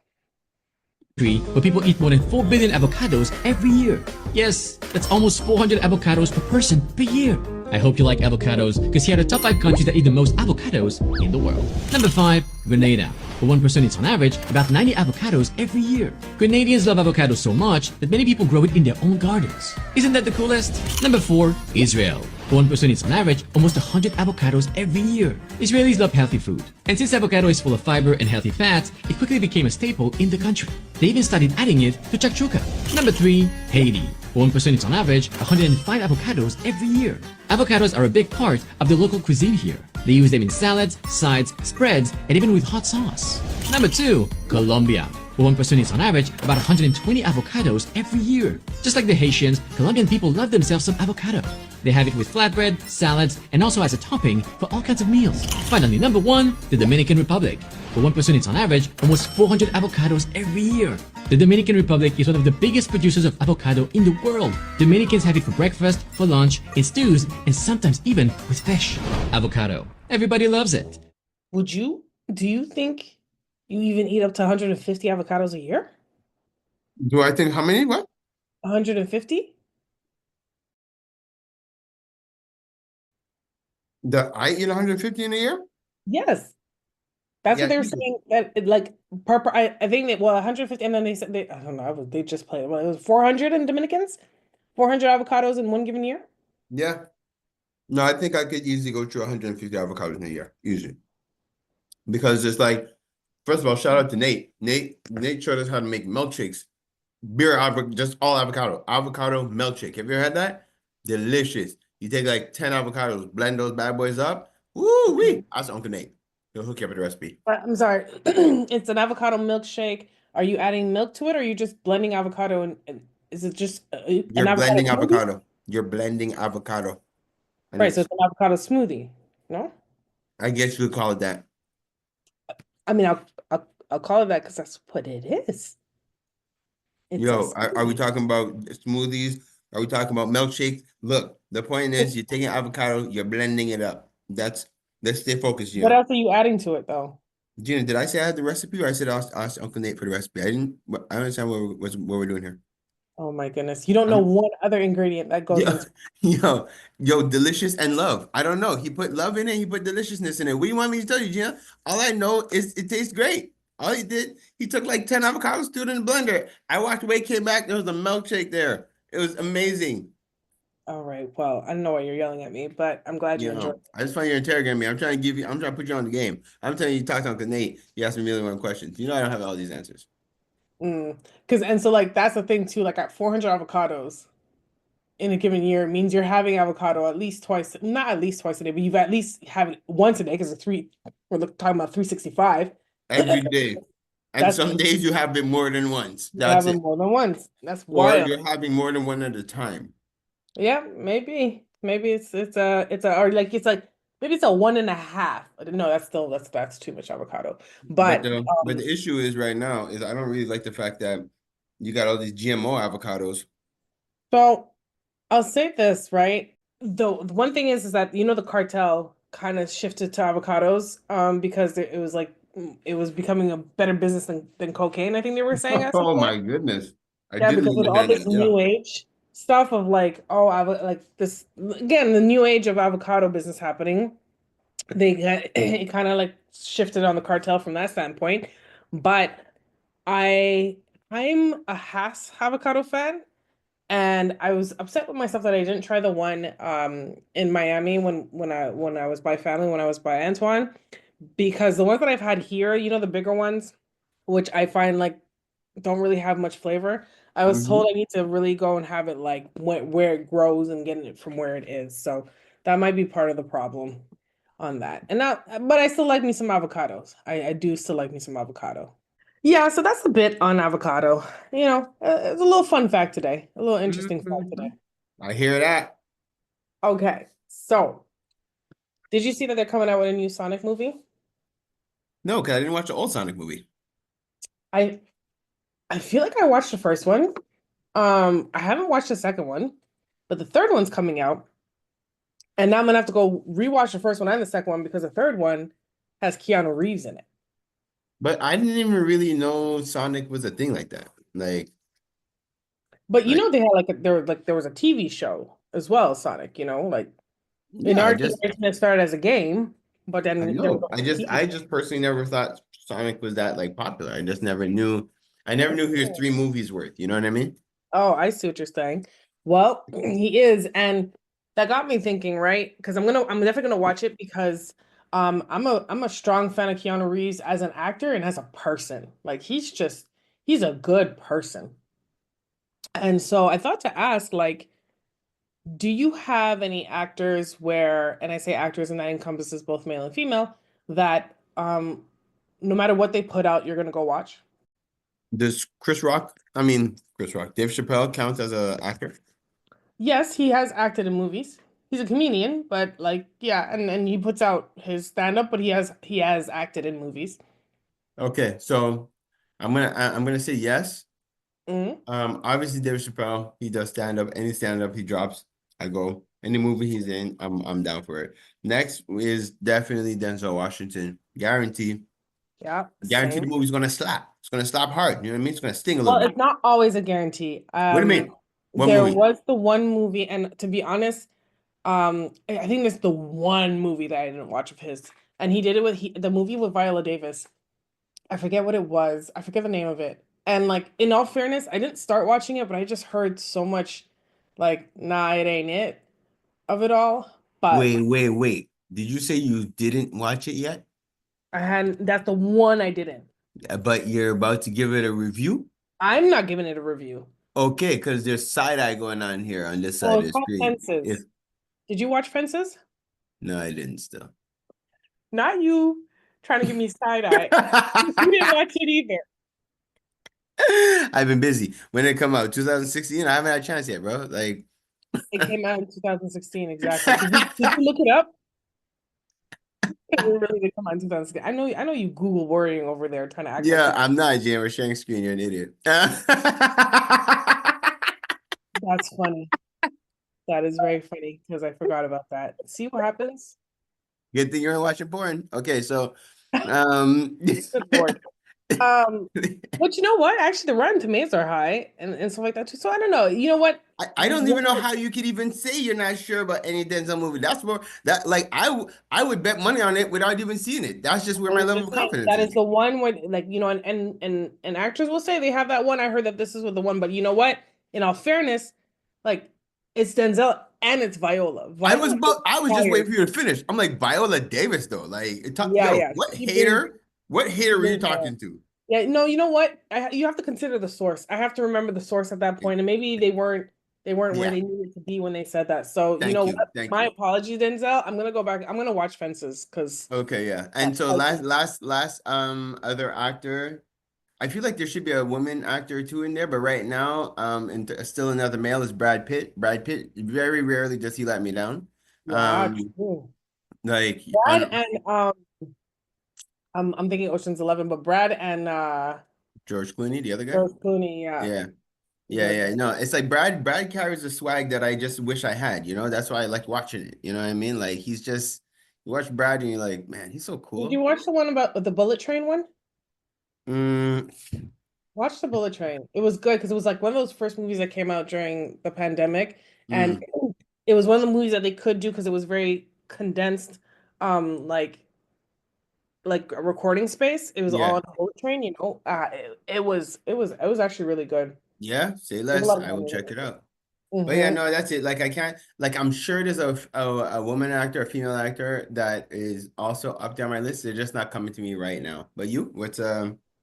Where people eat more than 4 billion avocados every year. Yes, that's almost 400 avocados per person per year. I hope you like avocados, because here are the top 5 countries that eat the most avocados in the world. Number 5, Grenada. Where one person eats on average about 90 avocados every year. Grenadians love avocados so much that many people grow it in their own gardens. Isn't that the coolest? Number 4, Israel. Where one person eats on average almost 100 avocados every year. Israelis love healthy food. And since avocado is full of fiber and healthy fats, it quickly became a staple in the country. They even started adding it to chakchuka. Number 3, Haiti. Where one person eats on average 105 avocados every year. Avocados are a big part of the local cuisine here. They use them in salads, sides, spreads, and even with hot sauce. Number 2, Colombia. Where one person eats on average about 120 avocados every year. Just like the Haitians, Colombian people love themselves some avocado. They have it with flatbread, salads, and also as a topping for all kinds of meals. Finally, number 1, the Dominican Republic. Where one person eats on average almost 400 avocados every year. The Dominican Republic is one of the biggest producers of avocado in the world. Dominicans have it for breakfast, for lunch, in stews, and sometimes even with fish. Avocado. Everybody loves it. Do you think you even eat up to 150 avocados a year? Do I think how many? What? 150? I eat 150 in a year? Yes. That's Yeah, what they were you do. saying. I think that 150, and then they said I don't know. They just played. Well, it was 400 in Dominicans, 400 avocados in one given year. Yeah. No, I think I could easily go through 150 avocados in a year, easily. Because it's like, first of all, shout out to Nate. Nate showed us how to make milkshakes. Just all avocado. Avocado milkshake. Have you ever had that? Delicious. You take like 10 avocados, blend those bad boys up. Woo-wee. That's Uncle Nate. He'll hook you up with the recipe. I'm sorry. It's an avocado milkshake. Are you adding milk to it, or are you just blending avocado? And is it just an You're avocado blending smoothie? avocado. You're blending avocado. And Right, so it's an avocado smoothie. No, I guess you would call it that. I mean I'll call it that because that's what it is. It's a Yo, are we smoothie. talking about smoothies? Are we talking about milkshakes? Look, the point is you're taking avocado, you're blending it up. Let's stay focused, What Gina. else are you adding to it though? Gina, did I say I had the recipe or I said ask Uncle Nate for the recipe? I didn't. I don't understand what we're doing here. Oh my goodness, you don't know one other ingredient that goes Yo, into. yo, delicious and love. I don't know. He put love in it. He put deliciousness in it. What do you want me to tell you, Gina? All I know is it tastes great. All he did, he took like 10 avocados, threw it in the blender. I walked away, came back, there was a milkshake there. It was amazing. All right. Well, I don't know why you're yelling at me, but I'm glad you You enjoyed know, I just find you're interrogating me. I'm trying to give you, I'm trying to put you on the game. I'm telling you, you talk to Uncle Nate. You asked me a million one questions. You know, I don't have all these answers. it. And so like that's the thing too. Like at 400 avocados in a given year means you're having avocado at least twice, not at least twice a day, but you've at least have it once a day because we're talking about 365. Every day. And That's some days you have it more than once. you That's have it. them more than once. That's Or wild. you're having more than one at a time. Yeah, maybe it's a or like it's like maybe it's a 1.5. No, that's too much avocado. But But the issue is right now is I don't really like the fact that you got all these GMO avocados. so I'll say this, right? The one thing is that the cartel kind of shifted to avocados because it was like it was becoming a better business than cocaine, I think they were saying at some Oh point. my goodness. I Yeah, didn't because with all understand this that. Yeah. new age stuff of like, oh, like this again, the new age of avocado business happening, it kind of like shifted on the cartel from that standpoint. But I I'm a Hass avocado fan, and I was upset with myself that I didn't try the one in Miami when I was by family, when I was by Antoine, because the ones that I've had here, the bigger ones, which I find like don't really have much flavor. I was Mhm. told I need to really go and have it like where it grows and getting it from where it is. So that might be part of the problem on that. And now, but I still like me some avocados. I do still like me some avocado. Yeah, so that's a bit on avocado. It's a little fun fact today, a little interesting fact today. Mhm. I hear that. Okay, so did you see that they're coming out with a new Sonic movie? No, because I didn't watch the old Sonic movie. I I feel like I watched the first one. I haven't watched the second one, but the third one's coming out. And now I'm gonna have to go rewatch the first one and the second one because the third one has Keanu Reeves in it. But I didn't even really know Sonic was a thing like that. But Like they had there was a TV show as well, Sonic, like in yeah, our generation it started as a game, but I then there was know. a TV I show. just personally never thought Sonic was that like popular. I just never knew. I never knew he was 3 movies worth. You know what I mean? Oh, I see what you're saying. Well, he is, and that got me thinking, right? Because I'm definitely gonna watch it because I'm a strong fan of Keanu Reeves as an actor and as a person. Like he's a good person. And so I thought to ask, like, do you have any actors where, and I say actors and that encompasses both male and female, that no matter what they put out, you're gonna go watch? Does Chris Rock, Dave Chappelle counts as an actor? Yes, he has acted in movies. He's a comedian, but like, yeah, and he puts out his stand-up, but he has acted in movies. Okay, so I'm gonna say yes. Mhm. Obviously Dave Chappelle, he does stand up. Any stand up he drops, I go. Any movie he's in, I'm down for it. Next is definitely Denzel Washington. Guarantee. Yeah, Guarantee same. the movie's gonna slap. It's gonna slap hard. You know what I mean? It's gonna sting a Well, little bit. it's not always a guarantee. What do you mean? What There movie? was the one movie, and to be honest, I think that's the one movie that I didn't watch of his, and he did it with the movie with Viola Davis. I forget what it was. I forget the name of it. And like, in all fairness, I didn't start watching it, but I just heard so much, like, nah, it ain't it of it all. But Wait. Did you say you didn't watch it yet? that's the one I didn't. But you're about to give it a review? I'm not giving it a review. Okay, because there's side eye going on here on this Oh, side of it's the called screen. Fences. Did you watch Fences? No, I didn't still. Not you trying to give me side eye. You didn't watch it either. I've been busy. When did it come out? 2016? I haven't had a chance yet, bro. Like It came out in 2016, exactly. Did you look it up? It really did come out in 2016. I know you Google worrying over there trying to act like yeah, I'm not, Jay. We're sharing screen. You're an idiot. that's funny. That is very funny because I forgot about that. See what happens? Good thing you're watching porn. Okay, so um Good Lord. But you know what? Actually, the Rotten Tomatoes are high and stuff like that too. So I don't know. You know what? I don't even know how you could even say you're not sure about any Denzel movie. That's more that like I would bet money on it without even seeing it. That's just where my I'm level just of saying, confidence that is is. the one where, like, you know, and actors will say they have that one. I heard that this is with the one, but you know what? In all fairness, like, it's Denzel and it's Viola. Viola is I was just fire. waiting for you to finish. I'm like Viola Davis though. Yeah, Yo, yeah. what She brings, hater? What she hater were you brings talking to? yeah, no, you know what? You have to consider the source. I have to remember the source at that point, and maybe they weren't where Yeah, they needed to be when they said that. So you know what? thank My you. apologies, Denzel. I'm gonna go back. I'm gonna watch Fences because Okay, yeah. And so last other actor. I feel like there should be a woman actor or two in there, but right now, and still another male is Brad Pitt. Brad Pitt, very rarely does he let me down. yeah, Um, true. like Brad on and I'm thinking Ocean's 11, but Brad and George Clooney, the other guy. George Clooney, yeah, Yeah, George. yeah. No, it's like Brad carries a swag that I just wish I had. You know, that's why I like watching it. You know what I mean? Like he's just you watch Brad and you're like, man, he's so Did you cool. watch the one about the Bullet Train one? Mm, Watch the Bullet Train. It was good because it was like one of those first movies that came out during the pandemic, and mm, it was one of the movies that they could do because it was very condensed, like a recording space. It was all yeah. on the Bullet Train, you know. It was actually really good. Yeah, say There's a less. lot of I will money check it out. in But yeah, it. no, that's it. Like I can't like I'm sure there's a woman actor, a female actor that is also up there on my list. They're just not coming to me right now. But you, what's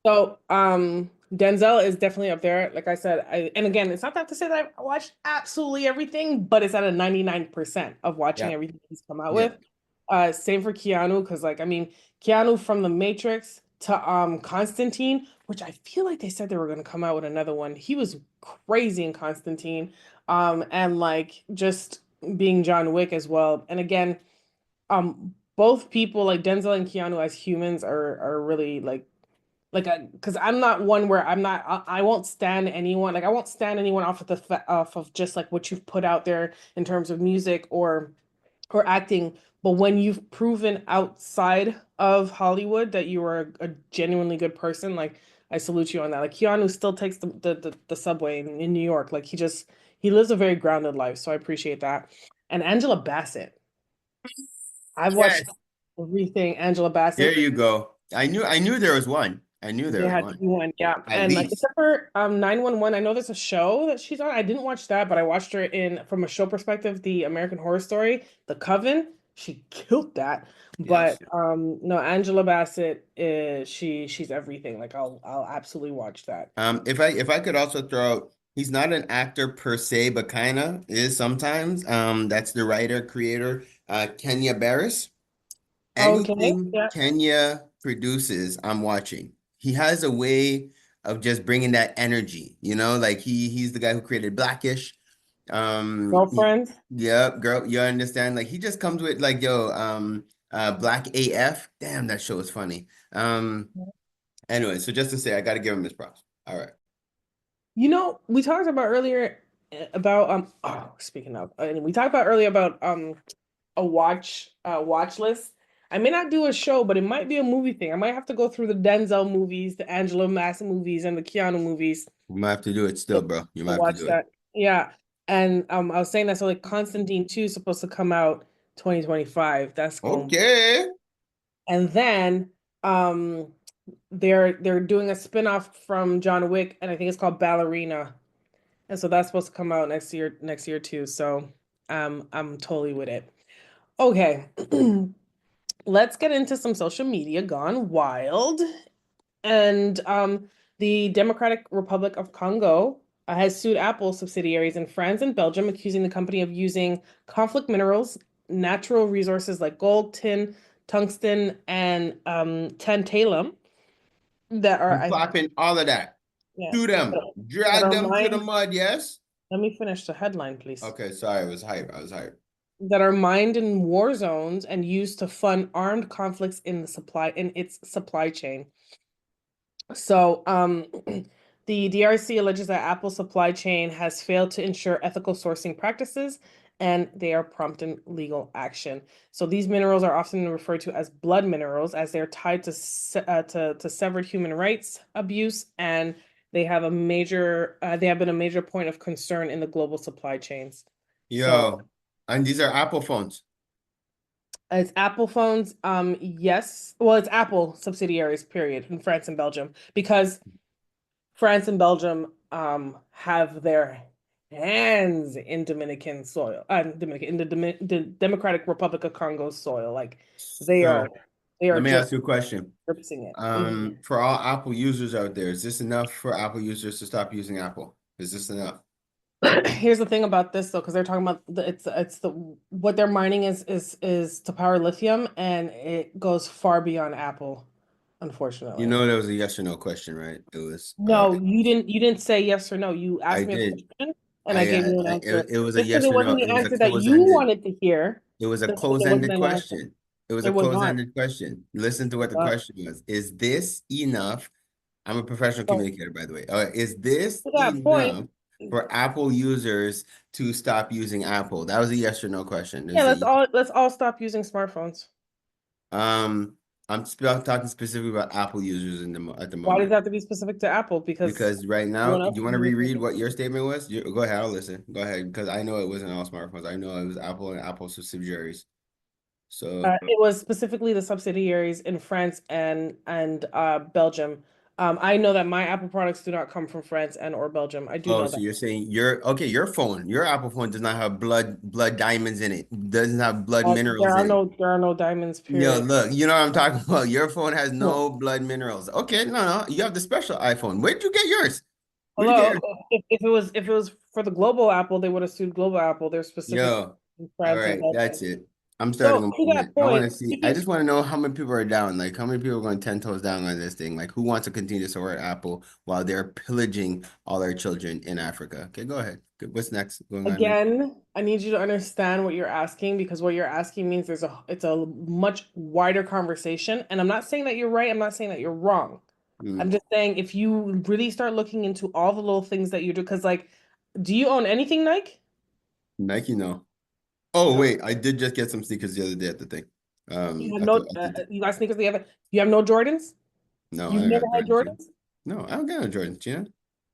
So, Denzel is definitely up there. Like I said, and again, it's not that to say that I watched absolutely everything, but it's at a 99% of watching yeah, everything he's come out yeah. with. Same for Keanu, because like I mean, Keanu from The Matrix to Constantine, which I feel like they said they were gonna come out with another one. He was crazy in Constantine. And like just being John Wick as well. And again, both people like Denzel and Keanu as humans are really like because I'm not one where I won't stand anyone, like I won't stand anyone off of off of just like what you've put out there in terms of music or acting, but when you've proven outside of Hollywood that you are a genuinely good person, like I salute you on that. Like Keanu still takes the subway in New York, like he lives a very grounded life, so I appreciate that. And Angela Bassett, I've Yes. watched everything Angela There Bassett. you go. I knew there was one. I knew there They was had to one. do one, yeah. At And like least. except for 911, I know there's a show that she's on. I didn't watch that, but I watched her in from a show perspective, the American Horror Story, The Coven. She killed that. But Yes. no, Angela Bassett is she's everything. Like I'll absolutely watch that. If I could also throw out, he's not an actor per se, but kinda is sometimes. That's the writer, creator, Kenya Barris. Okay. Anything Yeah. Kenya produces, I'm watching. He has a way of just bringing that energy, you know, like he's the guy who created Blackish. Girlfriend. Yeah, girl, you understand? Like he just comes with like, yo, Black AF. Damn, that show is funny. Anyway, so just to say, I got to give him his props. All right. You know, we talked about earlier about oh, speaking of, and we talked about earlier about a watch list. I may not do a show, but it might be a movie thing. I might have to go through the Denzel movies, the Angela Bassett movies, and the Keanu movies You might have to do it to still, bro. You might have to watch do it. that. Yeah. And I was saying that so like Constantine 2 is supposed to come out 2025. That's going Okay. and then um they're doing a spin-off from John Wick, and I think it's called Ballerina. And so that's supposed to come out next year too. So I'm totally with it. Okay. Let's get into some social media gone wild. And the Democratic Republic of Congo has sued Apple subsidiaries in France and Belgium, accusing the company of using conflict minerals, natural resources like gold, tin, tungsten, and tantalum that are, I'm clapping all of that. yeah, To them. that Drag are them through the mined. mud, yes? Let me finish the headline, please. Okay, sorry, I was hype. I was hype. That are mined in war zones and used to fund armed conflicts in its supply chain. So, the DRC alleges that Apple's supply chain has failed to ensure ethical sourcing practices and they are prompt in legal action. So these minerals are often referred to as blood minerals, as they're tied to severed human rights abuse, and they have a major they have been a major point of concern in the global supply chains. Yo, and these are Apple phones. It's Apple phones. Yes. Well, it's Apple subsidiaries, period, in France and Belgium, because France and Belgium have their hands in Dominican soil, in the Democratic Republic of Congo's soil. Like they are So they let me just ask you a question. gripping it. For all Apple users out there, is this enough for Apple users to stop using Apple? Is this enough? Here's the thing about this though, because they're talking about it's the what they're mining is to power lithium, and it goes far beyond Apple, unfortunately. You know, that was a yes or no question, right? It was. No, you didn't say yes or no. You I asked me a did. question and I gave you an answer. It was a Just because yes it or no. wasn't It the was a answer that you close-ended. wanted to hear, It was a doesn't mean it wasn't close-ended an answer. question. It was It a was not. close-ended question. Listen to what the question was. Is this enough? I'm a professional So, communicator, by the way. Is this to that enough point, for Apple users to stop using Apple? That was a yes or no question. It yeah, was let's all stop using smartphones. I'm talking specifically about Apple users at the Why does moment. it have to be specific to Apple? Because Right now, everyone do else you is want to using reread it. what your statement was? Go ahead, I'll listen. Go ahead, because I know it wasn't all smartphones. I know it was Apple and Apple subsidiaries. So It was specifically the subsidiaries in France and Belgium. I know that my Apple products do not come from France and or Belgium. I do know so that. you're saying your Apple phone does not have blood diamonds in it. Doesn't have blood minerals in it. There are no diamonds, Yo, period. look, you know what I'm talking about. Your phone has No. no blood minerals. Okay, no, you have the special iPhone. Where'd you get yours? Where'd you Hello, get yours? if it was for the global Apple, they would have sued global Apple. They're specific Yo, in all France and right, that's Belgium. it. I'm starting So a to that movement. I want to point, see. I just want to know how many people are down. Like, how many people are going 10 toes down on this thing? Like, who wants to continue to support Apple while they're pillaging all our children in Africa? Okay, go ahead. Good. What's next going on? again, I need you to understand what you're asking, because what you're asking means it's a much wider conversation. And I'm not saying that you're right. I'm not saying that you're wrong. I'm just saying if you really start looking into all the little things that you do, because like, do you own anything, Nike? Nike, no. Oh, No. wait, I did just get some sneakers the other day at the thing. You have At no, the you got sneakers together. You have no Jordans? no, You've I never got had Jordans. Jordans? No, I don't get no Jordans, Gina.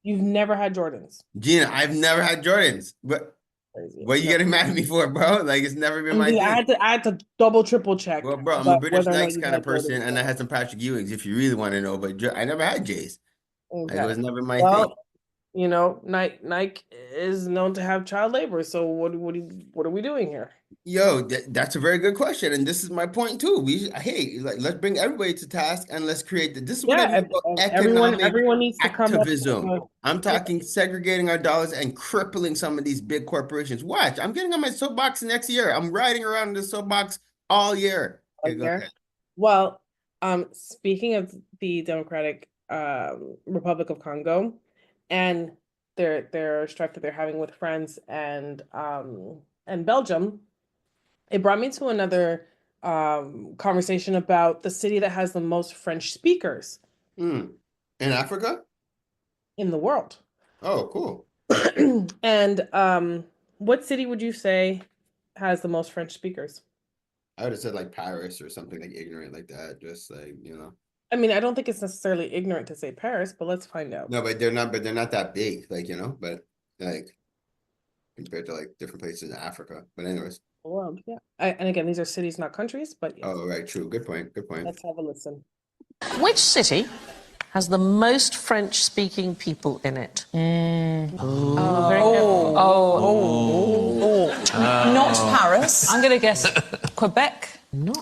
You've never had Jordans. Gina, I've never had Jordans. But Crazy. what are you getting mad at me for, bro? Like, it's never been my I thing. had to double triple check Well, bro, I'm a British whether or not Nikes you kind of had person, Jordans. and I had some Patrick Ewings, if you really want to know. But I never had J's. Like, it Okay. was never my Well, thing. you know, Nike is known to have child labor. So what are we doing here? Yo, that's a very good question, and this is my point too. Let's bring everybody to task and let's create this is what I mean about economic everyone needs to come up activism. with I'm talking segregating our dollars and crippling some of these big corporations. Watch, I'm getting on my soapbox next year. I'm riding around in the soapbox all year. Okay, go ahead. Well, speaking of the Democratic Republic of Congo and their strife that they're having with France and Belgium, it brought me to another conversation about the city that has the most French speakers In Africa? in the world. Oh, cool. And what city would you say has the most French speakers? I would have said like Paris or something like ignorant like that. Just like, you know. I mean, I don't think it's necessarily ignorant to say Paris, but let's find out. No, but they're not that big, like, you know, but like compared to like different places in Africa. But anyways. World, yeah. And again, these are cities, not countries, but yes. Oh, right, true. Good point. Good point. Let's have a listen. Which city has the most French-speaking people in it? Not Paris. I'm going to guess Quebec. No.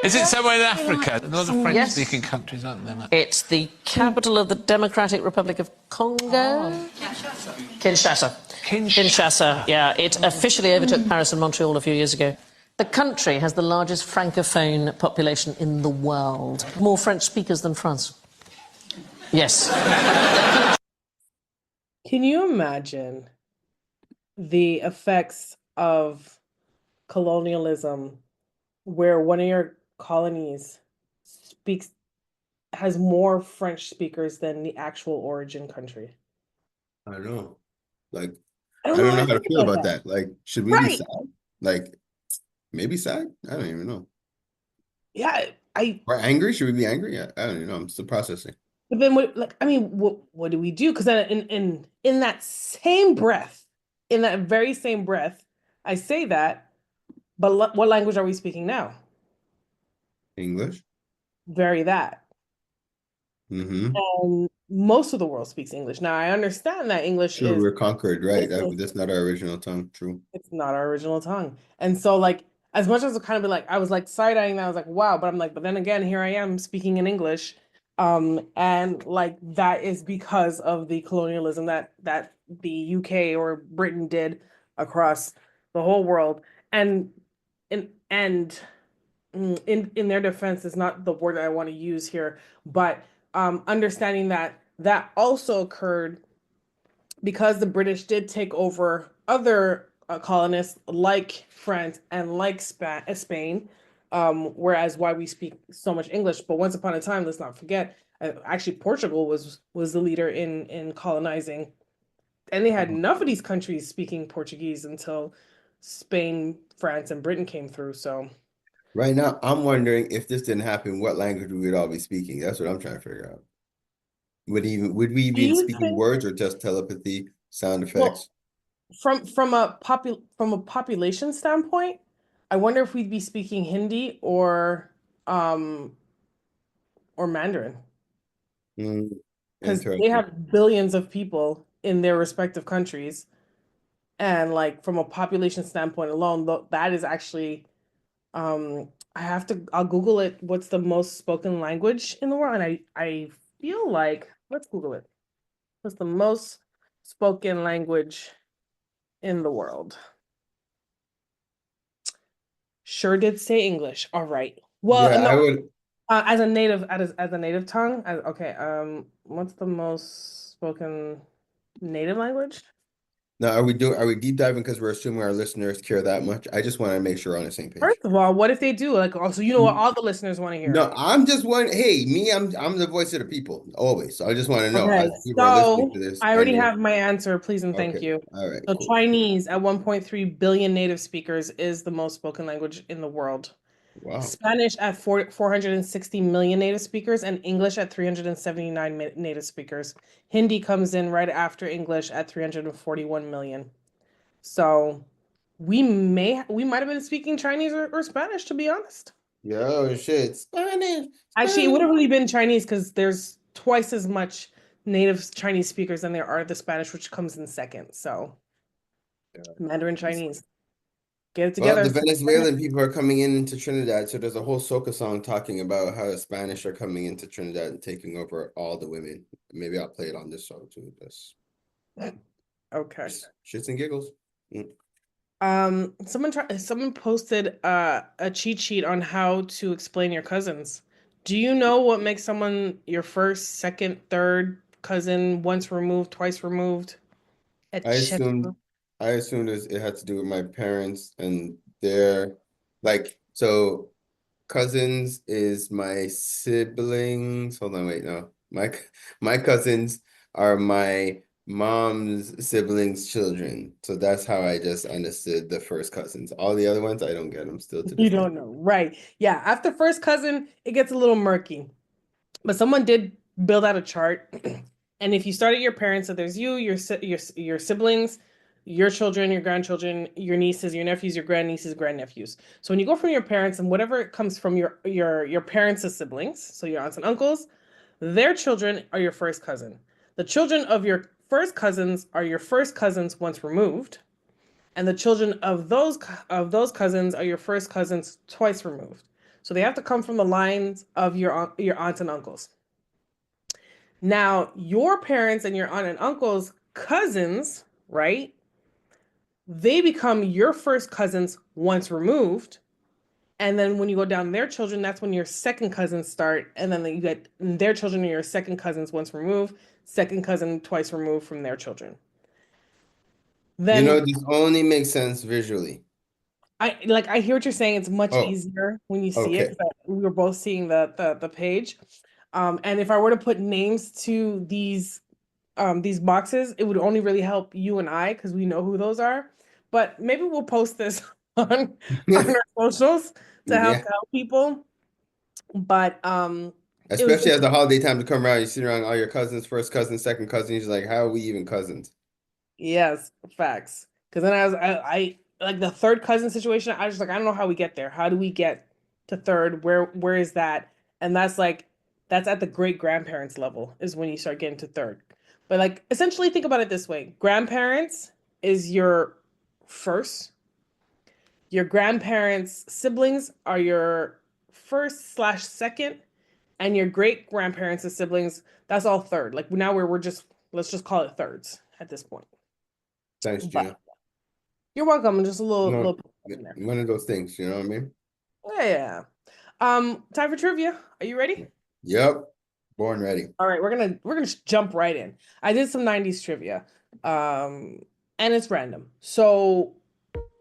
Is it somewhere in Africa? A lot of French-speaking countries, aren't there? It's the capital of the Democratic Republic of Congo. Kinshasa. Kinshasa, yeah. It officially overtook Paris and Montreal a few years ago. The country has the largest francophone population in the world. More French speakers than France. Yes. Can you imagine the effects of colonialism where one of your colonies has more French speakers than the actual origin country? I don't know. Like, I I don't know don't what know I how to think feel about about that. that. Like, should we be Right. sad? Like, maybe sad? I don't even know. Yeah, Or angry? Should we be angry? I don't even know. I'm still processing. but then what, like, I mean, what do we do? Because then in that same breath, in that very same breath, I say that, but what language are we speaking now? English? Very that. Mm-hmm. And most of the world speaks English. Now, I understand that English True, is we're conquered, right? racist. That's not our original tongue. True. It's not our original tongue. And so, like, as much as it kind of be like, I was like side-eyeing that, I was like, wow, but I'm like, but then again, here I am speaking in English. And like that is because of the colonialism that the UK or Britain did across the whole world. And and in their defense is not the word that I want to use here, but understanding that that also occurred because the British did take over other colonists like France and like Spain, whereas why we speak so much English. But once upon a time, let's not forget, actually Portugal was the leader in colonizing, and they had enough of these countries speaking Portuguese until Spain, France, and Britain came through. So Right now, I'm wondering if this didn't happen, what language we would all be speaking. That's what I'm trying to figure out. Would we do be you speaking think, words or just telepathy, sound well, effects? from a population standpoint, I wonder if we'd be speaking Hindi um or Mandarin, Mm, because they interesting. have billions of people in their respective countries, and like from a population standpoint alone, that is actually I'll Google it. What's the most spoken language in the world? And I feel like, let's Google it. What's the most spoken language in the world? Sure did say English. All right. Well, Yeah, no, I would. as a native tongue. Okay. What's the most spoken native language? Now, are we deep diving because we're assuming our listeners care that much? I just want to make sure we're on the same page. First of all, what if they do? Like, also, you know what all the listeners want to hear. No, I'm just one. Hey, me, I'm the voice of the people always. So I just want to know Okay, as people are listening so to this I and already they're have my answer. Please and okay. thank you. All right, So cool. Chinese at 1.3 billion native speakers is the most spoken language in the world. Wow. Spanish at 460 million native speakers and English at 379 native speakers. Hindi comes in right after English at 341 million. So we might have been speaking Chinese or Spanish, to be honest. Yo, shit. Spanish. Actually, it would have Spanish. really been Chinese because there's twice as much native Chinese speakers than there are the Spanish, which comes in second. So Mandarin Chinese. Get it Well, the together. Venezuelan people are coming in into Trinidad, so there's a whole soca song talking about how the Spanish are coming into Trinidad and taking over all the women. Maybe I'll play it on this song too. This Okay. shits and giggles. Mm. Someone posted a cheat sheet on how to explain your cousins. Do you know what makes someone your first, second, third cousin, once removed, twice removed, I etc.? assumed it had to do with my parents and their like so cousins is my siblings. Hold on, wait, no. My cousins are my mom's siblings' children. So that's how I just understood the first cousins. All the other ones, I don't get them still to You this day. don't know, right? Yeah, after first cousin, it gets a little murky. But someone did build out a chart, and if you start at your parents, so there's you, your siblings, your children, your grandchildren, your nieces, your nephews, your grandnieces, grandnephews. So when you go from your parents and whatever comes from your parents' siblings, so your aunts and uncles, their children are your first cousin. The children of your first cousins are your first cousins once removed, and the children of those cousins are your first cousins twice removed. So they have to come from the lines of your aunts and uncles. Now, your parents and your aunt and uncle's cousins, right? They become your first cousins once removed. And then when you go down their children, that's when your second cousins start. And then you get their children are your second cousins once removed, second cousin twice removed from their children. You know, Then this only makes sense visually. I hear what you're saying. It's much Oh, easier when you see it okay. because we were both seeing the page. And if I were to put names to these these boxes, it would only really help you and I because we know who those are. But maybe we'll post this on our socials to help Yeah. people. But it was Especially as the holiday time to come around, you sit around all your cousins, first cousin, second cousin. You're just like, how are we even cousins? yes, facts. Because then I like the third cousin situation. I was just like, I don't know how we get there. How do we get to third? Where is that? And that's at the great grandparents level is when you start getting to third. But like essentially think about it this way. Grandparents is your first. Your grandparents' siblings are your first slash second, and your great grandparents' siblings, that's all third. Like now we're just let's just call it thirds at this point. Thanks, But Gina. you're welcome. Just a little No, little in there. one of those things, you know what I mean? Yeah. Time for trivia. Are you ready? Yep. Born ready. All right, we're gonna just jump right in. I did some 90s trivia. And it's random. So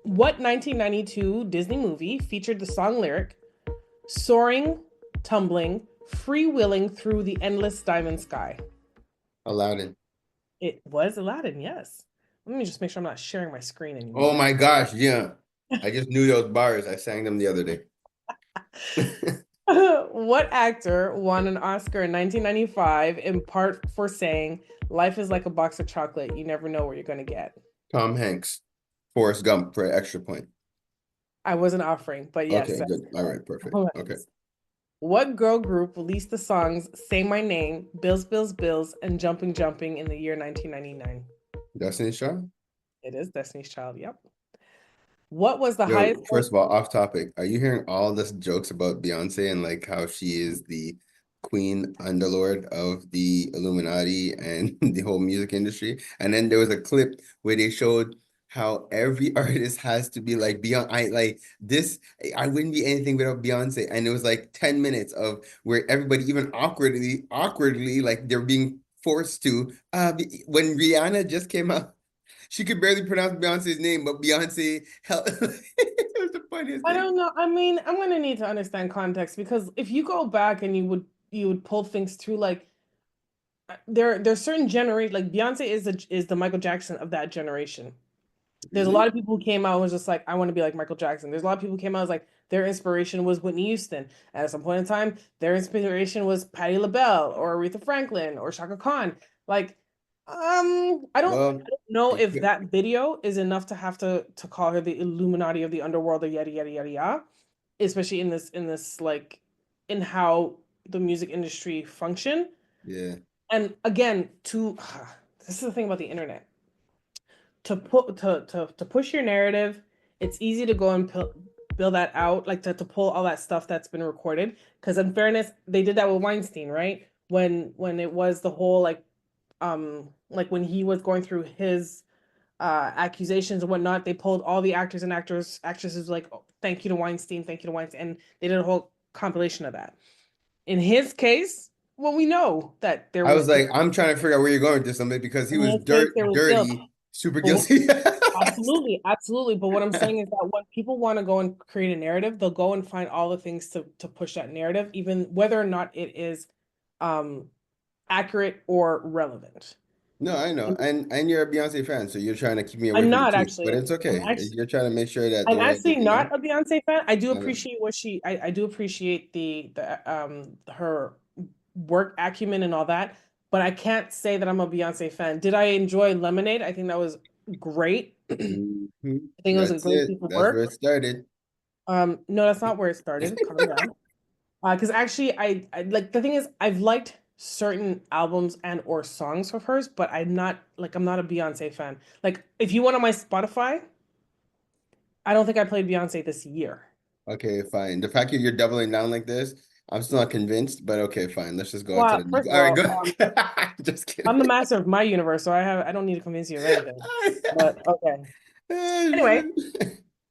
what 1992 Disney movie featured the song lyric soaring, tumbling, freewheeling through the endless diamond sky? Aladdin. It was Aladdin, yes. Let me just make sure I'm not sharing my screen anymore. Oh my gosh, yeah. I just knew those bars. I sang them the other day. What actor won an Oscar in 1995 in part for saying, "Life is like a box of chocolate. You never know what you're going to get"? Tom Hanks. Forrest Gump for an extra point. I wasn't offering, but yes. Okay, good. All right, perfect. Tom Okay. Hanks. What girl group released the songs "Say My Name," "Bills, Bills, Bills," and "Jumping, Jumping" in the year 1999? Destiny's Child? It is Destiny's Child, yep. What was the Yo, highest? first of all, off topic. Are you hearing all this jokes about Beyonce and like how she is the queen underlord of the Illuminati and the whole music industry? And then there was a clip where they showed how every artist has to be like Beyonce. I wouldn't be anything without Beyonce. And it was like 10 minutes of where everybody even awkwardly, like they're being forced to. When Rihanna just came out, she could barely pronounce Beyonce's name, but Beyonce held. It was the funniest I thing. don't know. I mean, I'm gonna need to understand context because if you go back and you would pull things through like there's certain generation like Beyonce is the Michael Jackson of that generation. There's a lot of people who came out and was just like, I want to be like Michael Jackson. There's a lot of people who came out as like their inspiration was Whitney Houston. And at some point in time, their inspiration was Patti LaBelle or Aretha Franklin or Shaka Khan. Like, I don't know if that video is enough to have to call her the Illuminati of the underworld or yada yada yada yada, especially in this like in how the music industry function. Yeah. And again, this is the thing about the internet. To push your narrative, it's easy to go and build that out, like to pull all that stuff that's been recorded. Because in fairness, they did that with Weinstein, right? When it was the whole like when he was going through his accusations and whatnot, they pulled all the actors and actresses like, oh, thank you to Weinstein, and they did a whole compilation of that. In his case, well, we know that there I was was like, I'm trying to figure out where you're going with this something because he in was his case, there was guilt. dirty, super guilty. Absolutely. But what I'm saying is that when people want to go and create a narrative, they'll go and find all the things to push that narrative, even whether or not it is accurate or relevant. No, I know. And you're a Beyonce fan, so you're trying to keep me away I'm from not the truth. actually. But it's okay. You're trying to make sure that the I'm world actually doesn't not know. a Beyonce fan. I do I know. appreciate I do appreciate the her work acumen and all that, but I can't say that I'm a Beyonce fan. Did I enjoy Lemonade? I think that was great. I think it was a great piece of That's where work. it started. No, that's not where it started. Calm down. Because actually, I like the thing is, I've liked certain albums and or songs of hers, but I'm not a Beyonce fan. Like, if you went on my Spotify, I don't think I played Beyonce this year. Okay, fine. The fact that you're doubling down like this, I'm still not convinced, but okay, fine. Let's just go on to the First next. of All right, all, go. Just kidding. I'm the master of my universe, so I don't need to convince you of anything. But okay. Anyway,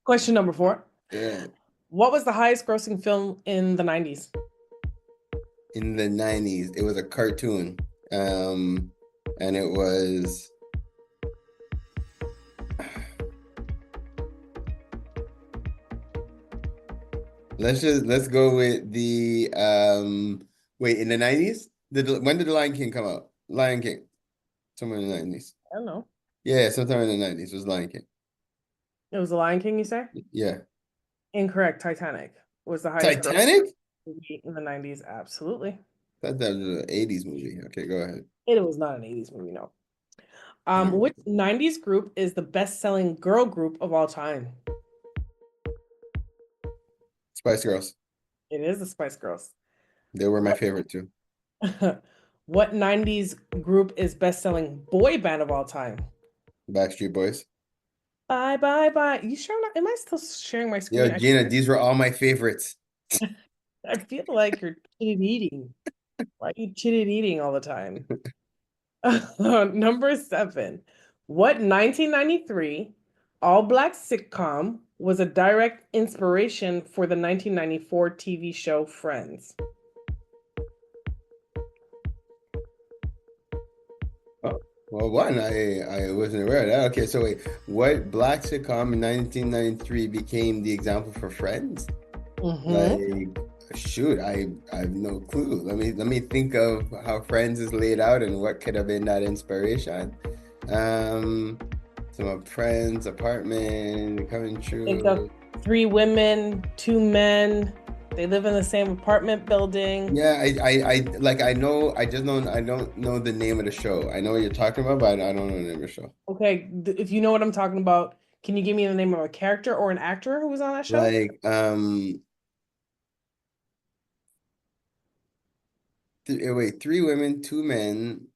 question number 4. Yeah. What was the highest grossing film in the 90s? In the 90s, it was a cartoon. And it was let's go with the wait, in the 90s? When did the Lion King come out? Lion King. Somewhere in the 90s. I don't know. Yeah, sometime in the 90s was Lion King. It was The Lion King, you say? Yeah. Incorrect. Titanic was the highest grossing Titanic? movie in the 90s. Absolutely. Thought that was an 80s movie. Okay, go ahead. It was not an 80s movie, no. No. Which 90s group is the best-selling girl group of all time? Spice Girls. It is the Spice Girls. They were my favorite too. What 90s group is best-selling boy band of all time? Backstreet Boys. Bye, bye, bye. You sure not? Am I still sharing my screen? Yo, Gina, these were all my favorites. I feel like you're chitted eating. Why are you chitted eating all the time? Number 7. What 1993 all-black sitcom was a direct inspiration for the 1994 TV show Friends? Oh, well, one, I wasn't aware of that. Okay, so wait, what black sitcom in 1993 became the example for Friends? Like, shoot, I have no clue. Let me think of how Friends is laid out and what could have been that inspiration. Some of Friends, apartment, coming true. Think of 3 women, 2 men. They live in the same apartment building. Yeah, I know, I don't know the name of the show. I know what you're talking about, but I don't know the name of the show. Okay, if you know what I'm talking about, can you give me the name of a character or an actor who was on that show? Like, wait, 3 women, 2 men.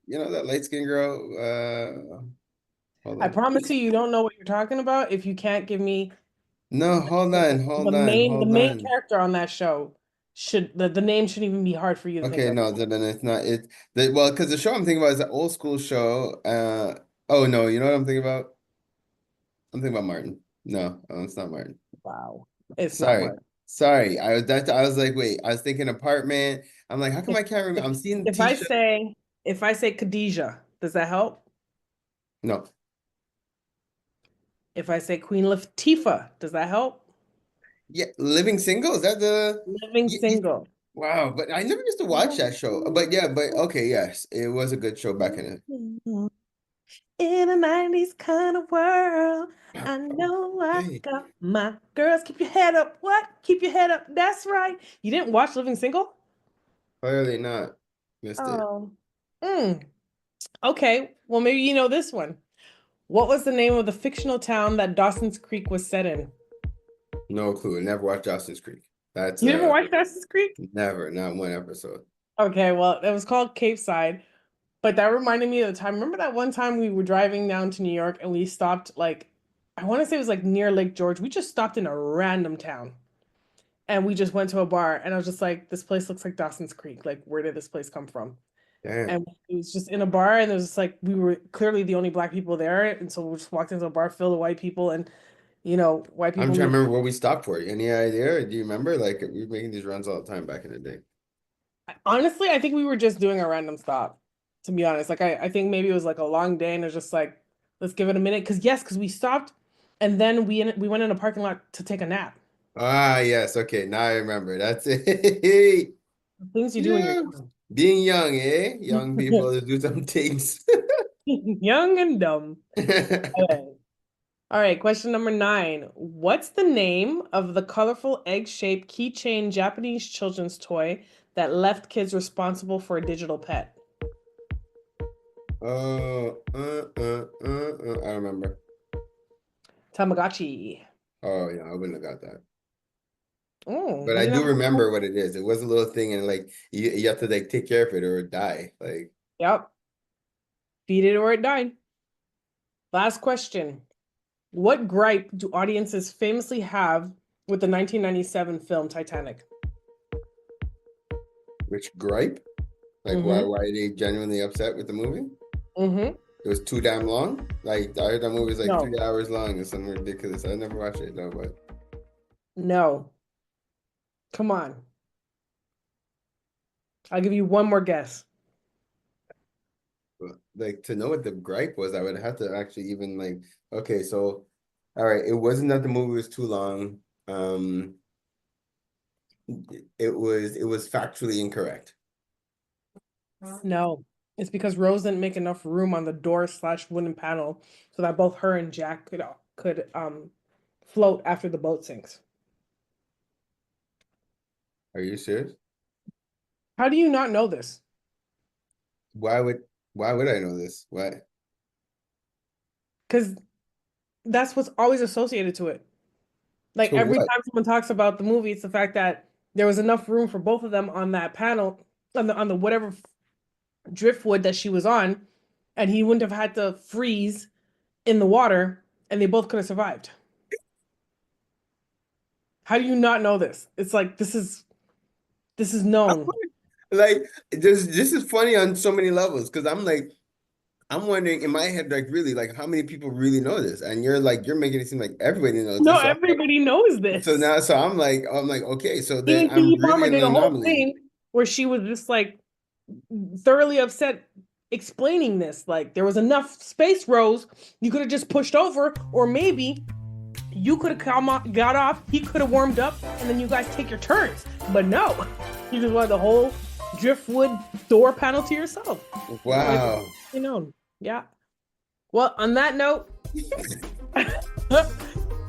You know that light-skinned girl? Hold I on. promise you don't know what you're talking about if you can't give me No, hold on. the main character on that show. The name shouldn't even be hard for you to think Okay, of. no, then it's not well, because the show I'm thinking about is an old school show. Oh no, you know what I'm thinking about? I'm thinking about Martin. No, it's not Martin. Wow. It's not Sorry. Martin. Sorry. I was like, wait, I was thinking apartment. I'm like, how come I can't remember? I'm seeing If I Tisha. say Khadijah, does that help? No. If I say Queen Latifah, does that help? Yeah, Living Single? Is that the Living Single. Wow, but I never used to watch that show. But yeah, but okay, yes, it was a good show back in it. In a 90s kind of world, I know I Okay. got my girls. Keep your head up. What? Keep your head up. That's right. You didn't watch Living Single? Clearly not. Missed it. Oh. Okay. Well, maybe you know this one. What was the name of the fictional town that Dawson's Creek was set in? No clue. Never watched Dawson's Creek. That's You never watched Dawson's Creek? never, not one episode. Okay, well, it was called Cape Side, but that reminded me of the time. Remember that one time we were driving down to New York and we stopped I want to say it was like near Lake George. We just stopped in a random town and we just went to a bar and I was just like, this place looks like Dawson's Creek. Like, where did this place come from? Damn. And it was just in a bar and it was just like, we were clearly the only black people there. And so we just walked into a bar filled with white people and, white people. I'm trying to remember what we stopped for. Any idea? Or do you remember? Like, we were making these runs all the time back in the day. Honestly, I think we were just doing a random stop, to be honest. Like, I think maybe it was like a long day and it was just like, let's give it a minute. Because we stopped and then we went in a parking lot to take a nap. Ah, yes. Okay, now I remember. That's it. Things you do when you're young. Being young, eh? Young people to do some things. young and dumb. All right, question number 9. What's the name of the colorful egg-shaped keychain Japanese children's toy that left kids responsible for a digital pet? I remember. Tamagotchi. Oh, yeah, I wouldn't have got that. Oh, But I do remember what it is. It was a little thing, and like you have to like take care of it or it die. Like, yep. Feed it or it died. Last question. What gripe do audiences famously have with the 1997 film Titanic? which gripe? Like, why are they genuinely upset with the movie? It was too damn long. Like, I heard that movie was like 3 hours long or something ridiculous. I never watched it though, but no. Come on. I'll give you one more guess. like to know what the gripe was, I would have to actually even like, okay, so all right, it wasn't that the movie was too long. It was factually incorrect. No, it's because Rose didn't make enough room on the door/wooden panel so that both her and Jack could float after the boat sinks. Are you serious? How do you not know this? Why would I know this? What? Because that's what's always associated to it. Like To every what? time someone talks about the movie, it's the fact that there was enough room for both of them on that panel, on the whatever driftwood that she was on, and he wouldn't have had to freeze in the water, and they both could have survived. How do you not know this? It's like this is known. Like this is funny on so many levels because I'm wondering in my head, like really, like how many people really know this? And you're making it seem like everybody knows No, this. So everybody knows this. So I'm like, okay, so then Even I'm Keke really Palmer an did a whole anomaly. thing where she was just like thoroughly upset explaining this. Like there was enough space, Rose. You could have just pushed over, or maybe you could have got off, he could have warmed up, and then you guys take your turns. But no, you just wanted the whole driftwood door panel to yourself. Wow. You know, yeah. Well, on that note,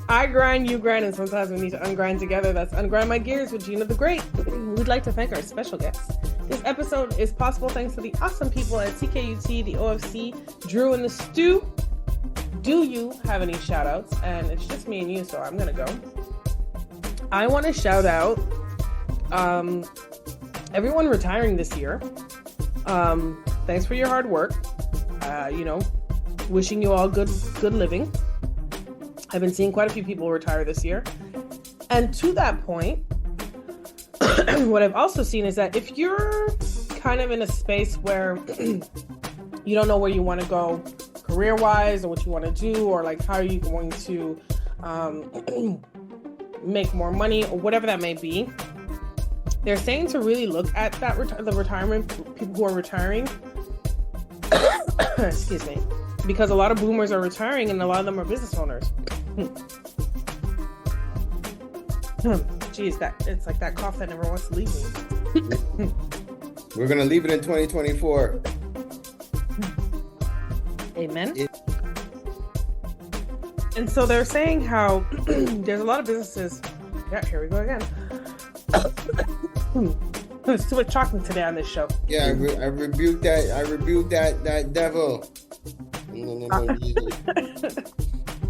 I grind, you grind, and sometimes we need to ungrind together. That's Ungrind My Gears with Gina the Great. We'd like to thank our special guests. This episode is possible thanks to the awesome people at CKUT, the OFC, Drew and the Stew. Do you have any shout outs? And it's just me and you, so I'm gonna go. I want to shout out everyone retiring this year. Thanks for your hard work. Wishing you all good living. I've been seeing quite a few people retire this year. And to that point, what I've also seen is that if you're kind of in a space where you don't know where you want to go career-wise or what you want to do, or like how are you going to make more money or whatever that may be, they're saying to really look at that the retirement, people who are retiring. Excuse me. Because a lot of boomers are retiring and a lot of them are business owners. Geez, it's like that cough that never wants to leave me. We're gonna leave it in 2024. Amen. And so they're saying how there's a lot of businesses. Yeah, here we go again. There's too much chocolate today on this show. Yeah, I rebuke that. I rebuke that devil.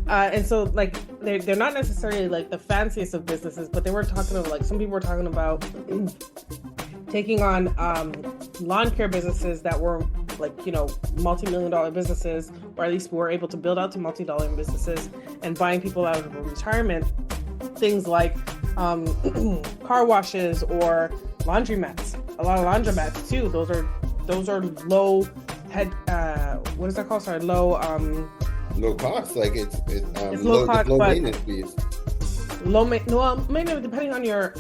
And so like they're not necessarily like the fanciest of businesses, but they were talking about, like, some people were talking about taking on lawn care businesses that were like, multi-million-dollar businesses, or at least were able to build out to multi-dollar businesses, and buying people out of retirement. Things like car washes or laundromats. A lot of laundromats too. Those are low head. What is that called? Sorry, low cost. Like it's low cost, low but maintenance fees. Maintenance depending on your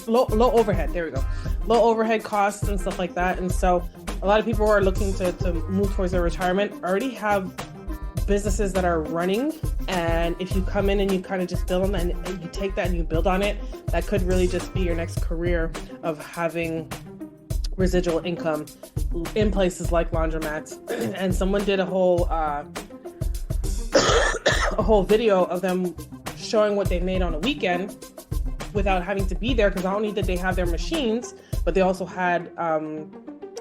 low overhead. There we go. Low overhead costs and stuff like that. And so a lot of people who are looking to move towards their retirement already have businesses that are running, and if you come in and you kind of just build on that and you take that and you build on it, that could really just be your next career of having residual income in places like laundromats. And someone did a whole video of them showing what they made on a weekend without having to be there, because not only did they have their machines, but they also had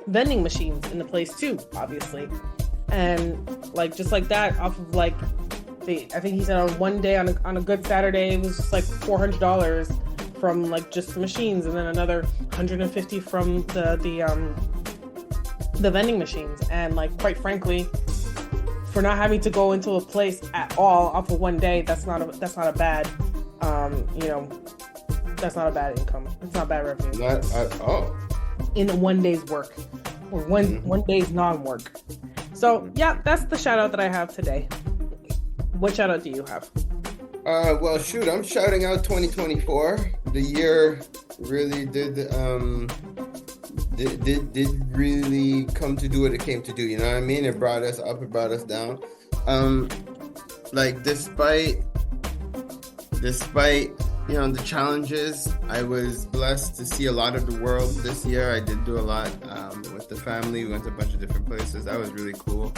vending machines in the place too, obviously. And like just like that, off of like I think he said on one day on a good Saturday, it was just like $400 from like just the machines, and then another $150 from the vending machines. And like, quite frankly, for not having to go into a place at all off of one day, that's not a bad that's not a bad income. It's not bad revenue. Not at all. In one day's work, or one day's non-work. So yeah, that's the shout out that I have today. What shout out do you have? Well, shoot, I'm shouting out 2024. The year really did really come to do what it came to do. You know what I mean? It brought us up, it brought us down. Like despite the challenges. I was blessed to see a lot of the world this year. I did do a lot with the family. We went to a bunch of different places. That was really cool.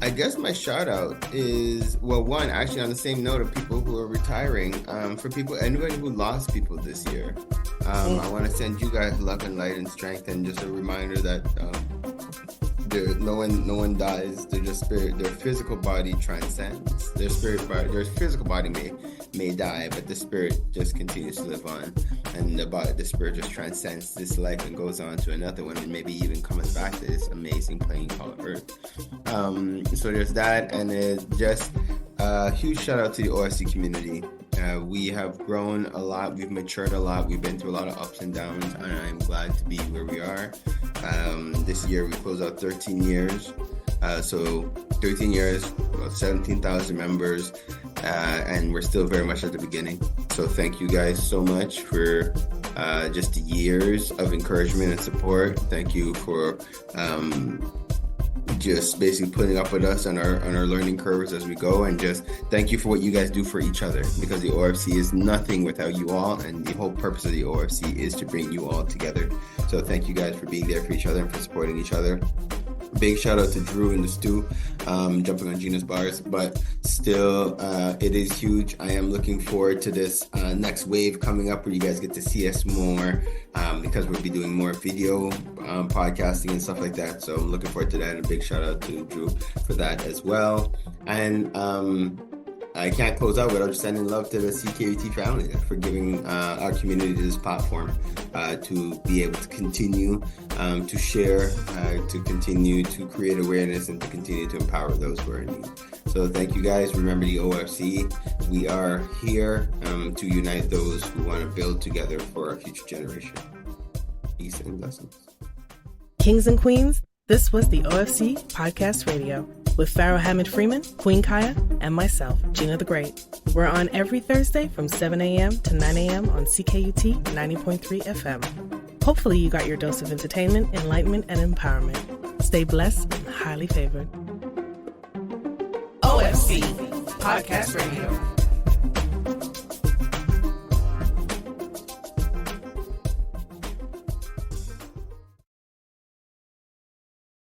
I guess my shout out is, well, one, actually on the same note of people who are retiring, for anybody who lost people this year, I want to send you guys love and light and strength, and just a reminder that no one dies. They're just spirit. Their physical body transcends. Their physical body may die, but the spirit just continues to live on, and the spirit just transcends this life and goes on to another one, and maybe even coming back to this amazing plane called Earth. So there's that, and just a huge shout out to the OFC community. We have grown a lot. We've matured a lot. We've been through a lot of ups and downs, and I'm glad to be where we are. This year we closed out 13 years. So 13 years, about 17,000 members, and we're still very much at the beginning. So thank you guys so much for just years of encouragement and support. Thank you for just basically putting up with us on our learning curves as we go, and just thank you for what you guys do for each other, because the OFC is nothing without you all, and the whole purpose of the OFC is to bring you all together. So thank you guys for being there for each other and for supporting each other. Big shout out to Drew and the Stew, jumping on Gina's bars, but still, it is huge. I am looking forward to this next wave coming up where you guys get to see us more, because we'll be doing more video podcasting and stuff like that. So I'm looking forward to that, and a big shout out to Drew for that as well. And I can't close out without just sending love to the CKUT family for giving our community this platform to be able to continue to share, to continue to create awareness, and to continue to empower those who are in need. So thank you guys. Remember the OFC. We are here to unite those who want to build together for our future generation. Peace and blessings. Kings and Queens, this was the OFC Podcast Radio with Pharaoh Hammond Freeman, Queen Kaya, and myself, Gina the Great. We're on every Thursday from 7 a.m. to 9 a.m. on CKUT 90.3 FM. Hopefully you got your dose of entertainment, enlightenment, and empowerment. Stay blessed and highly favored. OFC Podcast Radio.